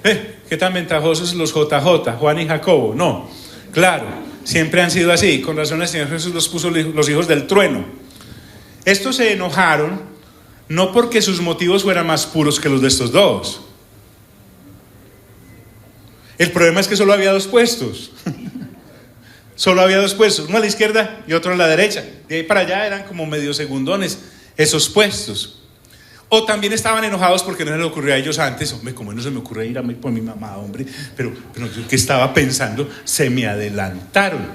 qué tan ventajosos los JJ, Juan y Jacobo. No, claro, siempre han sido así. Con razón el Señor Jesús los puso los hijos del trueno. Estos se enojaron no porque sus motivos fueran más puros que los de estos 2. El problema es que solo había 2 puestos. Solo había 2 puestos, uno a la izquierda y otro a la derecha. De ahí para allá eran como medio segundones esos puestos. O también estaban enojados porque no se les ocurrió a ellos antes. Hombre, ¿cómo no se me ocurre ir a mí por mi mamá, hombre? Pero yo que estaba pensando, se me adelantaron.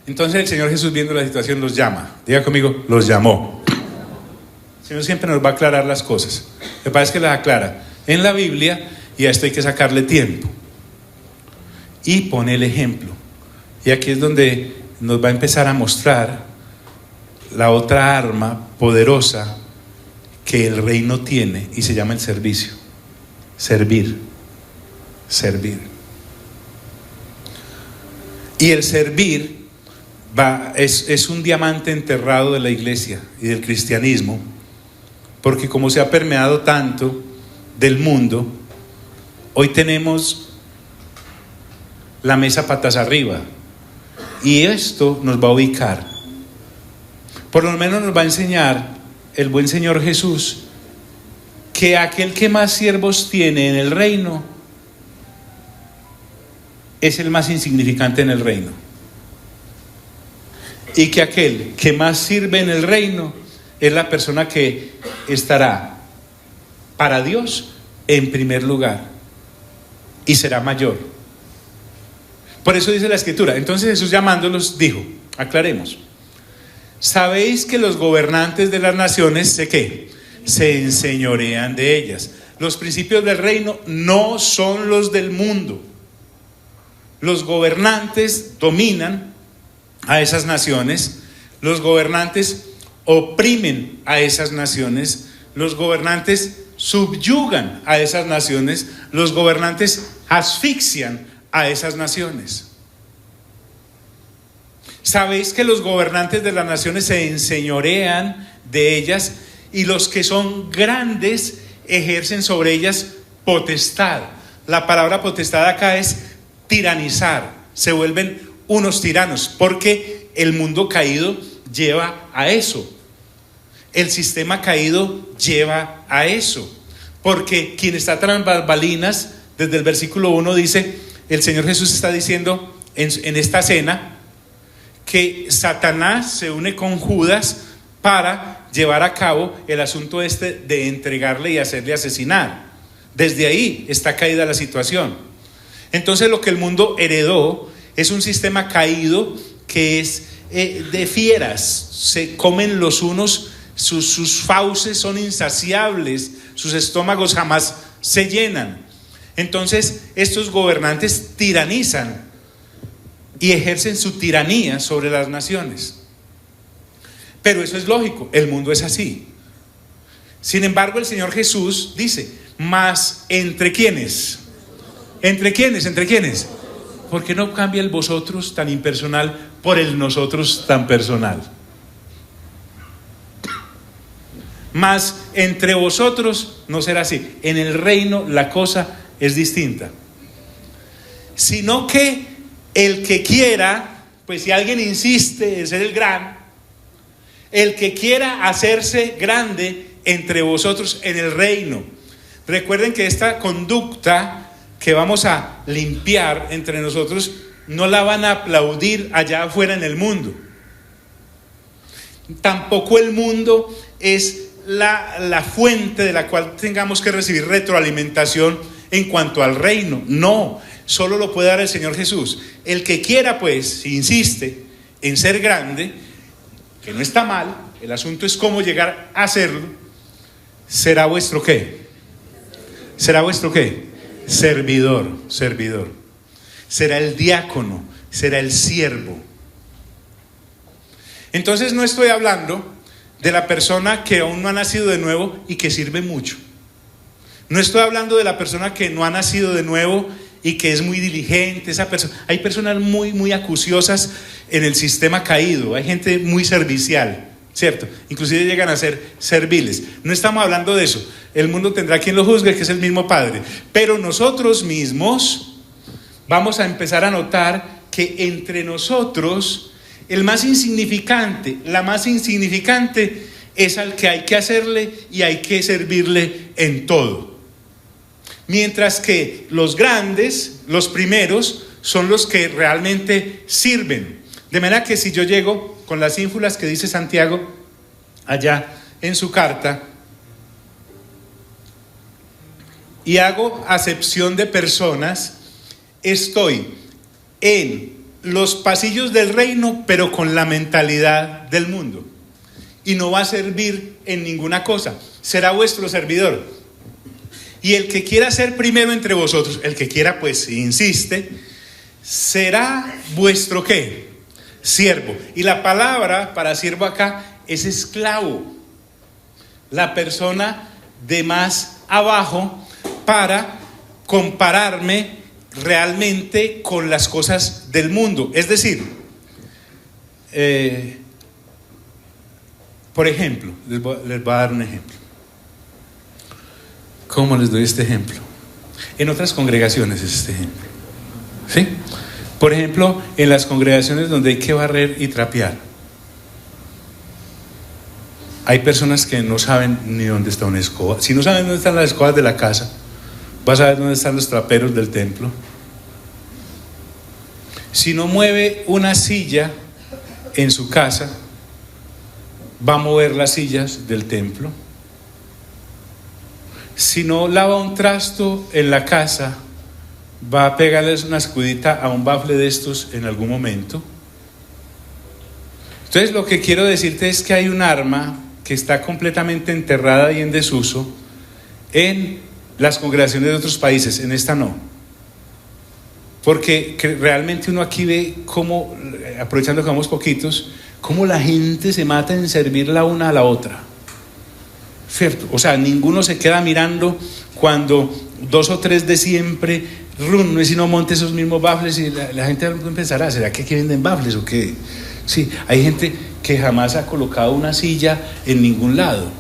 Entonces el Señor Jesús, viendo la situación, los llama. Diga conmigo, los llamó. El Señor siempre nos va a aclarar las cosas. Me parece que las aclara en la Biblia, y a esto hay que sacarle tiempo. Y pone el ejemplo. Y aquí es donde nos va a empezar a mostrar la otra arma poderosa que el reino tiene, y se llama el servicio. Servir. Y el servir es un diamante enterrado de la iglesia y del cristianismo, porque como se ha permeado tanto del mundo, hoy tenemos la mesa patas arriba, y esto nos va a ubicar. Por lo menos nos va a enseñar el buen Señor Jesús que aquel que más siervos tiene en el reino es el más insignificante en el reino, y que aquel que más sirve en el reino es la persona que estará para Dios en primer lugar. y será mayor. Por eso dice la Escritura. Entonces Jesús, llamándolos, dijo, aclaremos, sabéis que los gobernantes de las naciones, ¿qué? Se enseñorean de ellas. Los principios del reino no son los del mundo. Los gobernantes dominan a esas naciones, los gobernantes oprimen a esas naciones, los gobernantes subyugan a esas naciones, los gobernantes asfixian a esas naciones. Sabéis que los gobernantes de las naciones se enseñorean de ellas y los que son grandes ejercen sobre ellas potestad. La palabra potestad acá es tiranizar, se vuelven unos tiranos, porque el mundo caído lleva a eso. El sistema caído lleva a eso, porque quien está tras bambalinas, desde el versículo 1 dice, el Señor Jesús está diciendo en esta cena que Satanás se une con Judas para llevar a cabo el asunto de entregarle y hacerle asesinar. Desde ahí está caída la situación. Entonces lo que el mundo heredó es un sistema caído que es de fieras, se comen los unos, sus fauces son insaciables, sus estómagos jamás se llenan. Entonces estos gobernantes tiranizan y ejercen su tiranía sobre las naciones. Pero eso es lógico, el mundo es así. Sin embargo, el Señor Jesús dice, mas ¿entre quiénes? ¿Entre quiénes? ¿Entre quiénes? ¿Por qué no cambia el vosotros tan impersonal por el nosotros tan personal? Mas entre vosotros no será así. En el reino la cosa es distinta. Sino que el que quiera, pues si alguien insiste en ser el gran, el que quiera hacerse grande entre vosotros en el reino. Recuerden que esta conducta que vamos a limpiar entre nosotros no la van a aplaudir allá afuera en el mundo. Tampoco el mundo es la fuente de la cual tengamos que recibir retroalimentación en cuanto al reino. No, solo lo puede dar el Señor Jesús. El que quiera, pues, si insiste en ser grande, que no está mal, el asunto es cómo llegar a hacerlo, será vuestro ¿qué? ¿Será vuestro qué? Servidor. Será el diácono, será el siervo. Entonces no estoy hablando de la persona que aún no ha nacido de nuevo y que sirve mucho. No estoy hablando de la persona que no ha nacido de nuevo y que es muy diligente. Esa persona, hay personas muy acuciosas en el sistema caído. Hay gente muy servicial, ¿cierto? Inclusive llegan a ser serviles. No estamos hablando de eso. El mundo tendrá quien lo juzgue, que es el mismo Padre. Pero nosotros mismos vamos a empezar a notar que entre nosotros el más insignificante, la más insignificante es al que hay que hacerle y hay que servirle en todo. Mientras que los grandes, los primeros, son los que realmente sirven. De manera que si yo llego con las ínfulas que dice Santiago allá en su carta y hago acepción de personas, estoy en los pasillos del reino, pero con la mentalidad del mundo. Y no va a servir en ninguna cosa. Será vuestro servidor. Y el que quiera ser primero entre vosotros, el que quiera, pues, insiste, será vuestro ¿qué? Siervo. Y la palabra para siervo acá es esclavo. La persona de más abajo, para compararme realmente con las cosas del mundo. Es decir, por ejemplo, les voy a dar un ejemplo. ¿Cómo les doy este ejemplo? En otras congregaciones es este ejemplo, ¿sí? Por ejemplo, en las congregaciones donde hay que barrer y trapear, hay personas que no saben ni dónde está una escoba. Si no saben dónde están las escobas de la casa, vas a ver dónde están los traperos del templo. Si no mueve una silla en su casa, va a mover las sillas del templo. Si no lava un trasto en la casa, va a pegarles una escudita a un bafle de estos en algún momento. Entonces lo que quiero decirte es que hay un arma que está completamente enterrada y en desuso en las congregaciones de otros países, en esta no. Porque realmente uno aquí ve cómo, aprovechando que vamos poquitos, cómo la gente se mata en servir la una a la otra, ¿cierto? O sea, ninguno se queda mirando cuando 2 o 3 de siempre, no es sino monte esos mismos bafles y la gente pensará, ¿será que aquí venden bafles o qué? Sí, hay gente que jamás ha colocado una silla en ningún lado.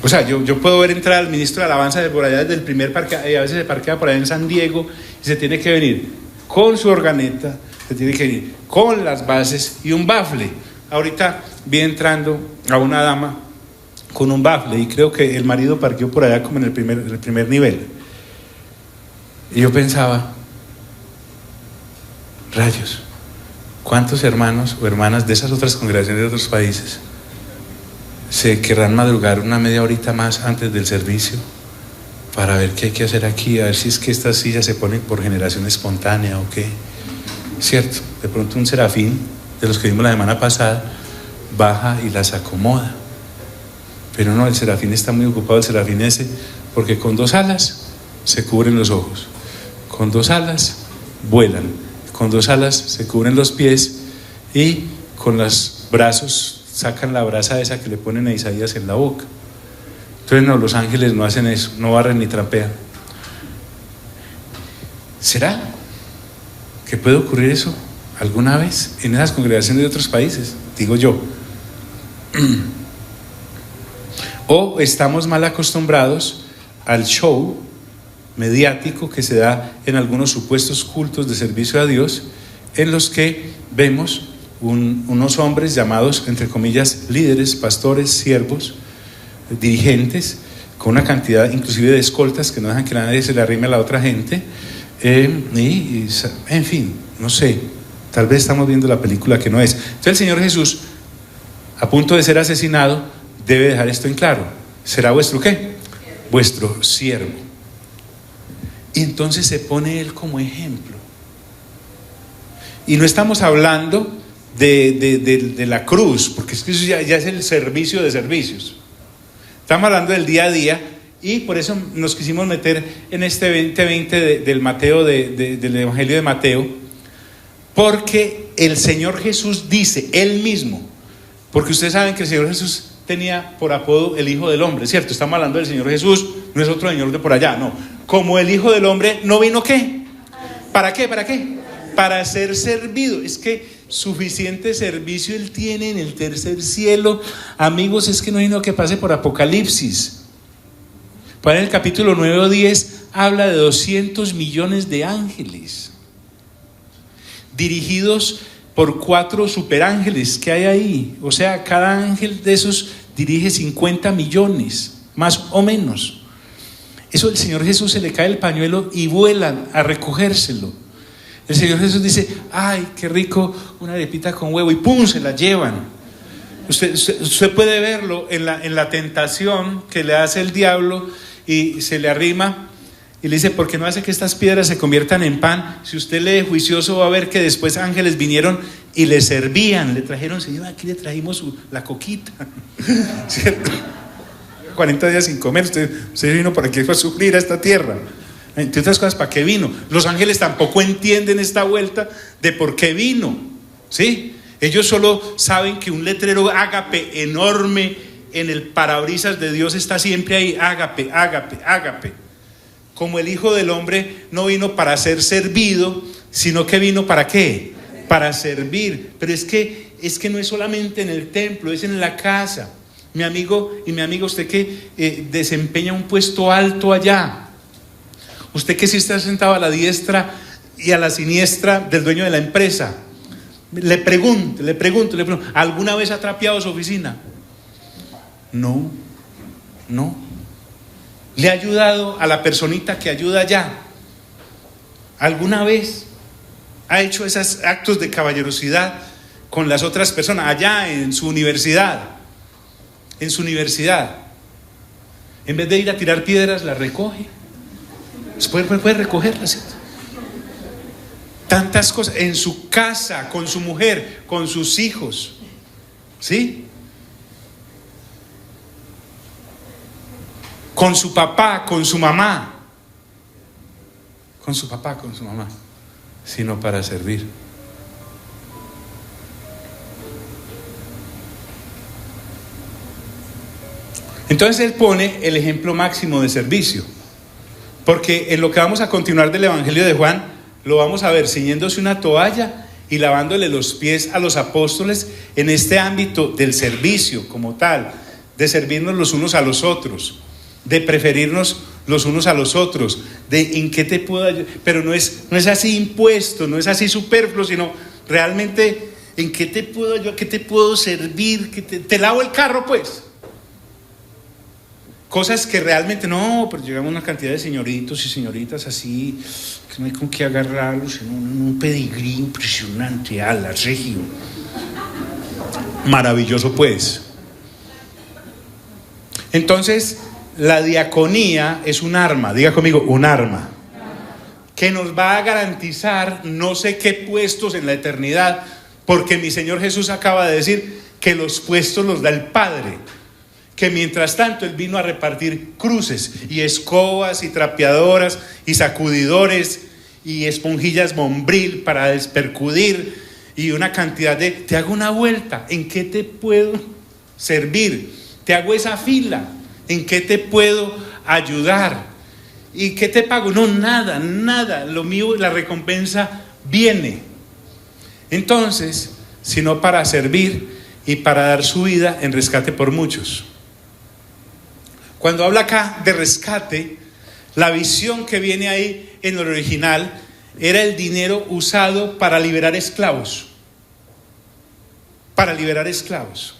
O sea, yo puedo ver entrar al ministro de alabanza de por allá desde el primer parque, y a veces se parquea por allá en San Diego y se tiene que venir con su organeta, se tiene que venir con las bases y un bafle. Ahorita vi entrando a una dama con un bafle y creo que el marido parqueó por allá como en el primer nivel. Y yo pensaba, rayos, ¿cuántos hermanos o hermanas de esas otras congregaciones de otros países se querrán madrugar una media horita más antes del servicio para ver qué hay que hacer aquí, a ver si es que estas sillas se ponen por generación espontánea o qué? Cierto, de pronto un serafín de los que vimos la semana pasada baja y las acomoda, pero no, el serafín está muy ocupado, el serafín ese, porque con 2 alas se cubren los ojos, con 2 alas vuelan, con 2 alas se cubren los pies y con los brazos sacan la brasa esa que le ponen a Isaías en la boca. Entonces no, los ángeles no hacen eso, no barren ni trapean. ¿Será que puede ocurrir eso alguna vez en esas congregaciones de otros países? Digo yo. O estamos mal acostumbrados al show mediático que se da en algunos supuestos cultos de servicio a Dios, en los que vemos unos hombres llamados, entre comillas, líderes, pastores, siervos, dirigentes, con una cantidad inclusive de escoltas que no dejan que nadie se le arrime a la otra gente, en fin, no sé, tal vez estamos viendo la película que no es. Entonces el Señor Jesús, a punto de ser asesinado, debe dejar esto en claro: ¿será vuestro qué? Vuestro siervo. Y entonces se pone Él como ejemplo. Y no estamos hablando de la cruz, porque es que eso ya es el servicio de servicios. Estamos hablando del día a día, y por eso nos quisimos meter en este 2020 del Mateo, del Evangelio de Mateo, porque el Señor Jesús dice, Él mismo, porque ustedes saben que el Señor Jesús tenía por apodo el Hijo del Hombre, ¿cierto? Estamos hablando del Señor Jesús, no es otro Señor de por allá, no. Como el Hijo del Hombre no vino, ¿qué? ¿Para qué? ¿Para qué? Para ser servido. Es que suficiente servicio Él tiene en el tercer cielo. Amigos, es que no hay uno que pase por Apocalipsis. Para el capítulo 9 o 10 habla de 200 millones de ángeles, dirigidos por 4 superángeles que hay ahí. O sea, cada ángel de esos dirige 50 millones, más o menos. Eso el Señor Jesús se le cae el pañuelo y vuelan a recogérselo. El Señor Jesús dice, ay, qué rico una arepita con huevo, y ¡pum!, se la llevan. Usted puede verlo en la tentación que le hace el diablo, y se le arrima y le dice, ¿por qué no hace que estas piedras se conviertan en pan? Si usted lee juicioso va a ver que después ángeles vinieron y le servían, le trajeron, Señor, aquí le trajimos la coquita, ¿cierto? 40 días sin comer, usted vino para qué, fue a sufrir a esta tierra. Entre otras cosas, ¿para qué vino? Los ángeles tampoco entienden esta vuelta de por qué vino, ¿sí? Ellos solo saben que un letrero ágape enorme en el parabrisas de Dios está siempre ahí, ágape, ágape, ágape. Como el Hijo del Hombre no vino para ser servido, sino que vino ¿para qué? Para servir. Pero es que no es solamente en el templo, es en la casa. Mi amigo y mi amiga, usted que desempeña un puesto alto allá, usted que sí está sentado a la diestra y a la siniestra del dueño de la empresa, le pregunto, ¿alguna vez ha trapeado su oficina? No. ¿Le ha ayudado a la personita que ayuda allá? ¿Alguna vez ha hecho esos actos de caballerosidad con las otras personas allá en su universidad? En vez de ir a tirar piedras, las recoge. Puede recogerlas, ¿cierto? Tantas cosas en su casa, con su mujer, con sus hijos, ¿sí? Con su papá, con su mamá. Con su papá, con su mamá. Sino para servir. Entonces él pone el ejemplo máximo de servicio. Porque en lo que vamos a continuar del Evangelio de Juan, lo vamos a ver ciñéndose una toalla y lavándole los pies a los apóstoles en este ámbito del servicio como tal, de servirnos los unos a los otros, de preferirnos los unos a los otros, de en qué te puedo ayudar, pero no es así impuesto, no es así superfluo, sino realmente en qué te puedo ayudar, qué te puedo servir, te lavo el carro pues. Cosas que realmente no, pero llegamos a una cantidad de señoritos y señoritas así, que no hay con qué agarrarlos, en un pedigrí impresionante, ala, regio. Maravilloso pues. Entonces, la diaconía es un arma, diga conmigo, un arma, que nos va a garantizar no sé qué puestos en la eternidad, porque mi Señor Jesús acaba de decir que los puestos los da el Padre. Que mientras tanto Él vino a repartir cruces y escobas y trapeadoras y sacudidores y esponjillas Bombril para despercudir y una cantidad de... Te hago una vuelta, ¿en qué te puedo servir? Te hago esa fila, ¿en qué te puedo ayudar? ¿Y qué te pago? No, nada, lo mío, la recompensa viene. Entonces, sino para servir y para dar su vida en rescate por muchos. Cuando habla acá de rescate, la visión que viene ahí en el original era el dinero usado para liberar esclavos. Para liberar esclavos.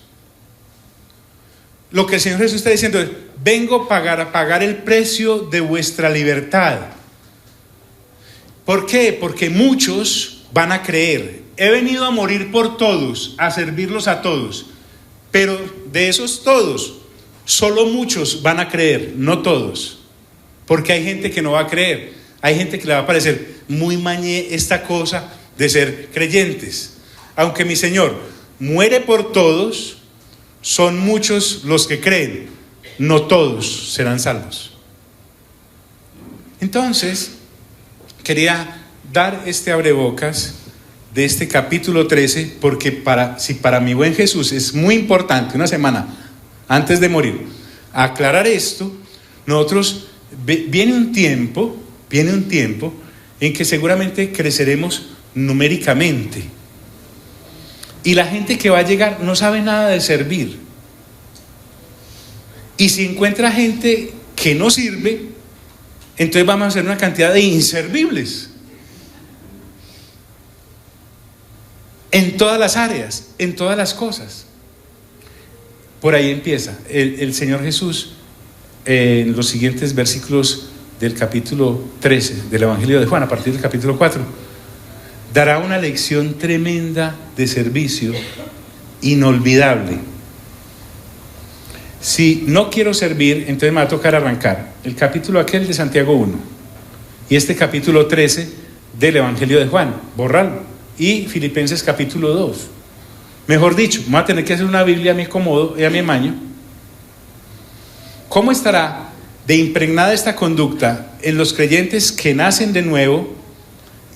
Lo que el Señor Jesús está diciendo es: vengo a pagar el precio de vuestra libertad. ¿Por qué? Porque muchos van a creer. He venido a morir por todos, a servirlos a todos. Pero de esos todos, solo muchos van a creer, no todos. Porque hay gente que no va a creer. Hay gente que le va a parecer muy mañé esta cosa de ser creyentes. Aunque mi Señor muere por todos, son muchos los que creen, no todos serán salvos. Entonces, quería dar este abrebocas de este capítulo 13, porque si para mi buen Jesús es muy importante, una semana antes de morir, aclarar esto, nosotros viene un tiempo en que seguramente creceremos numéricamente. Y la gente que va a llegar no sabe nada de servir. Y si encuentra gente que no sirve, entonces vamos a hacer una cantidad de inservibles. En todas las áreas, en todas las cosas. Por ahí empieza. El Señor Jesús, en los siguientes versículos del capítulo 13 del Evangelio de Juan, a partir del capítulo 4, dará una lección tremenda de servicio, inolvidable. Si no quiero servir, entonces me va a tocar arrancar el capítulo aquel de Santiago 1 y este capítulo 13 del Evangelio de Juan, borrarlo, y Filipenses capítulo 2. Mejor dicho, me voy a tener que hacer una Biblia a mi comodo y a mi amaño. ¿Cómo estará de impregnada esta conducta en los creyentes que nacen de nuevo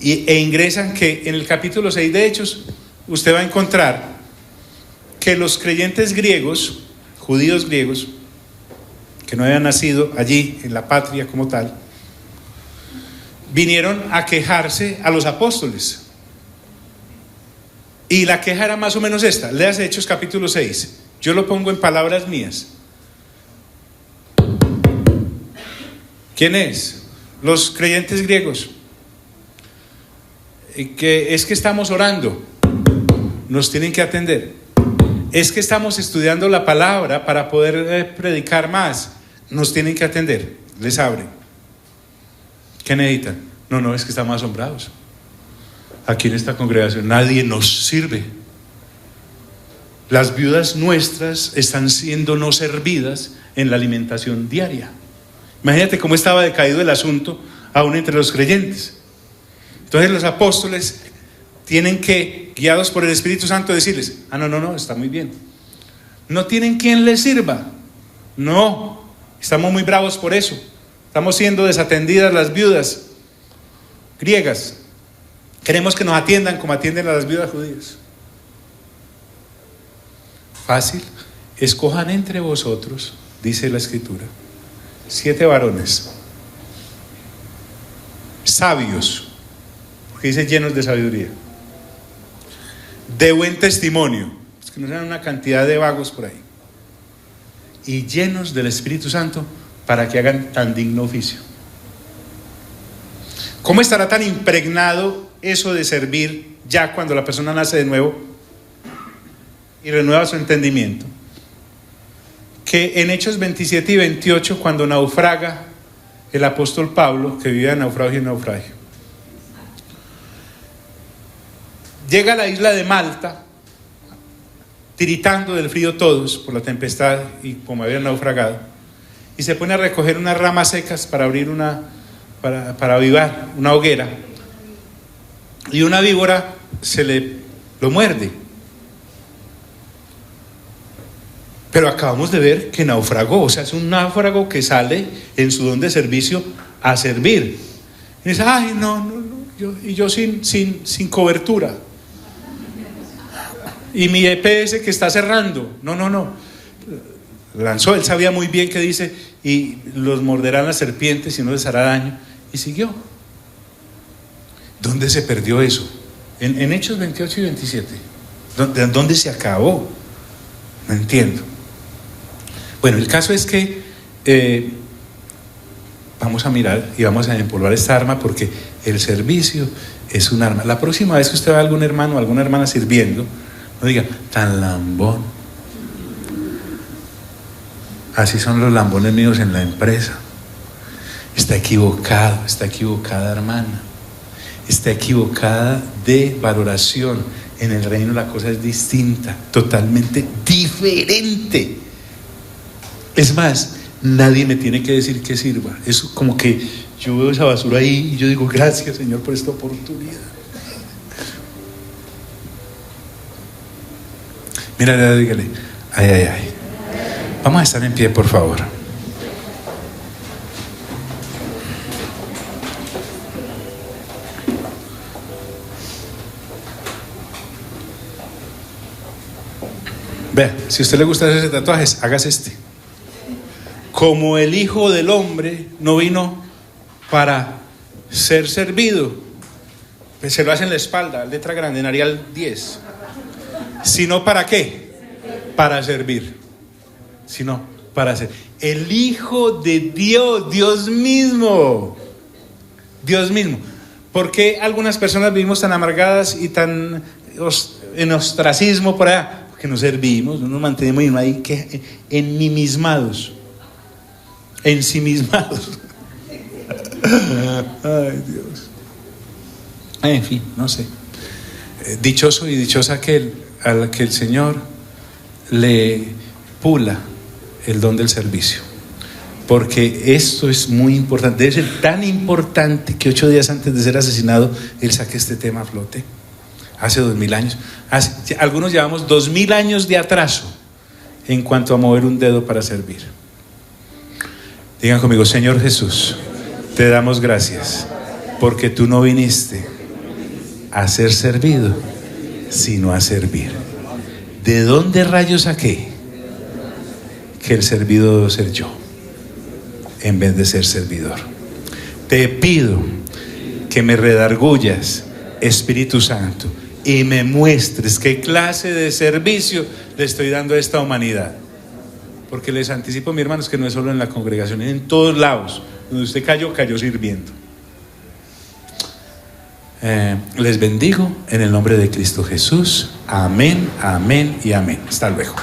e ingresan? Que en el capítulo 6 de Hechos usted va a encontrar que los creyentes griegos, judíos griegos, que no habían nacido allí en la patria como tal, vinieron a quejarse a los apóstoles. Y la queja era más o menos esta. Leas Hechos capítulo 6. Yo lo pongo en palabras mías. ¿Quién es? Los creyentes griegos. Que es que estamos orando, nos tienen que atender. Es que estamos estudiando la palabra para poder predicar más, nos tienen que atender. Les abren. ¿Qué necesitan? No, es que estamos asombrados. Aquí en esta congregación nadie nos sirve. Las viudas nuestras están siendo no servidas en la alimentación diaria. Imagínate cómo estaba decaído el asunto aún entre los creyentes. Entonces los apóstoles tienen que, guiados por el Espíritu Santo, decirles: no, está muy bien. No tienen quien les sirva. No, estamos muy bravos por eso. Estamos siendo desatendidas las viudas griegas. Queremos que nos atiendan como atienden a las viudas judías. Fácil. Escojan entre vosotros, dice la Escritura, 7 varones sabios, porque dice llenos de sabiduría, de buen testimonio, es que no sean una cantidad de vagos por ahí, y llenos del Espíritu Santo, para que hagan tan digno oficio. ¿Cómo estará tan impregnado eso de servir ya cuando la persona nace de nuevo y renueva su entendimiento? Que en Hechos 27 y 28, cuando naufraga el apóstol Pablo, que vivía de naufragio en naufragio, llega a la isla de Malta, tiritando del frío todos por la tempestad y como habían naufragado, y se pone a recoger unas ramas secas para abrir para avivar una hoguera, y una víbora lo muerde. Pero acabamos de ver que naufragó, o sea, es un náufrago que sale en su don de servicio a servir. Y dice: yo sin cobertura. Y mi EPS que está cerrando. No. Lanzó, él sabía muy bien que dice: y los morderán las serpientes y no les hará daño. Y siguió. ¿Dónde se perdió eso? En Hechos 28 y 27. ¿Dónde se acabó? No entiendo. Bueno, el caso es que vamos a mirar y vamos a empolvar esta arma, porque el servicio es un arma. La próxima vez que usted vea a algún hermano o alguna hermana sirviendo, no diga: tan lambón. Así son los lambones míos en la empresa. Está equivocada, hermana. Está equivocada de valoración. En el reino la cosa es distinta, totalmente diferente. Es más, nadie me tiene que decir que sirva. Es como que yo veo esa basura ahí y yo digo: gracias, Señor, por esta oportunidad. Mira, dígale: ay. Vamos a estar en pie, por favor. Vea, si a usted le gusta hacerse tatuajes, hágase este. Como el Hijo del Hombre no vino para ser servido, pues se lo hace en la espalda, letra grande, en Arial 10. Sino para qué? Para servir. Sino para ser el Hijo de Dios, Dios mismo. ¿Por qué algunas personas vivimos tan amargadas y tan en ostracismo por allá? Porque no servimos, no nos mantenemos ahí ensimismados. Ay, Dios. En fin, no sé. Dichoso y dichosa aquel al que el Señor le pula el don del servicio, porque esto es muy importante. Debe ser tan importante que 8 días antes de ser asesinado él saque este tema a flote. Hace 2000 años. Algunos llevamos 2000 años de atraso en cuanto a mover un dedo para servir. Digan conmigo: Señor Jesús, te damos gracias porque tú no viniste a ser servido, sino a servir. ¿De dónde rayos saqué que el servido debo ser yo en vez de ser servidor? Te pido que me redargullas, Espíritu Santo, y me muestres qué clase de servicio le estoy dando a esta humanidad. Porque les anticipo, mi hermanos, que no es solo en la congregación, es en todos lados. Donde usted cayó sirviendo. Les bendigo en el nombre de Cristo Jesús. Amén, amén y amén. Hasta luego.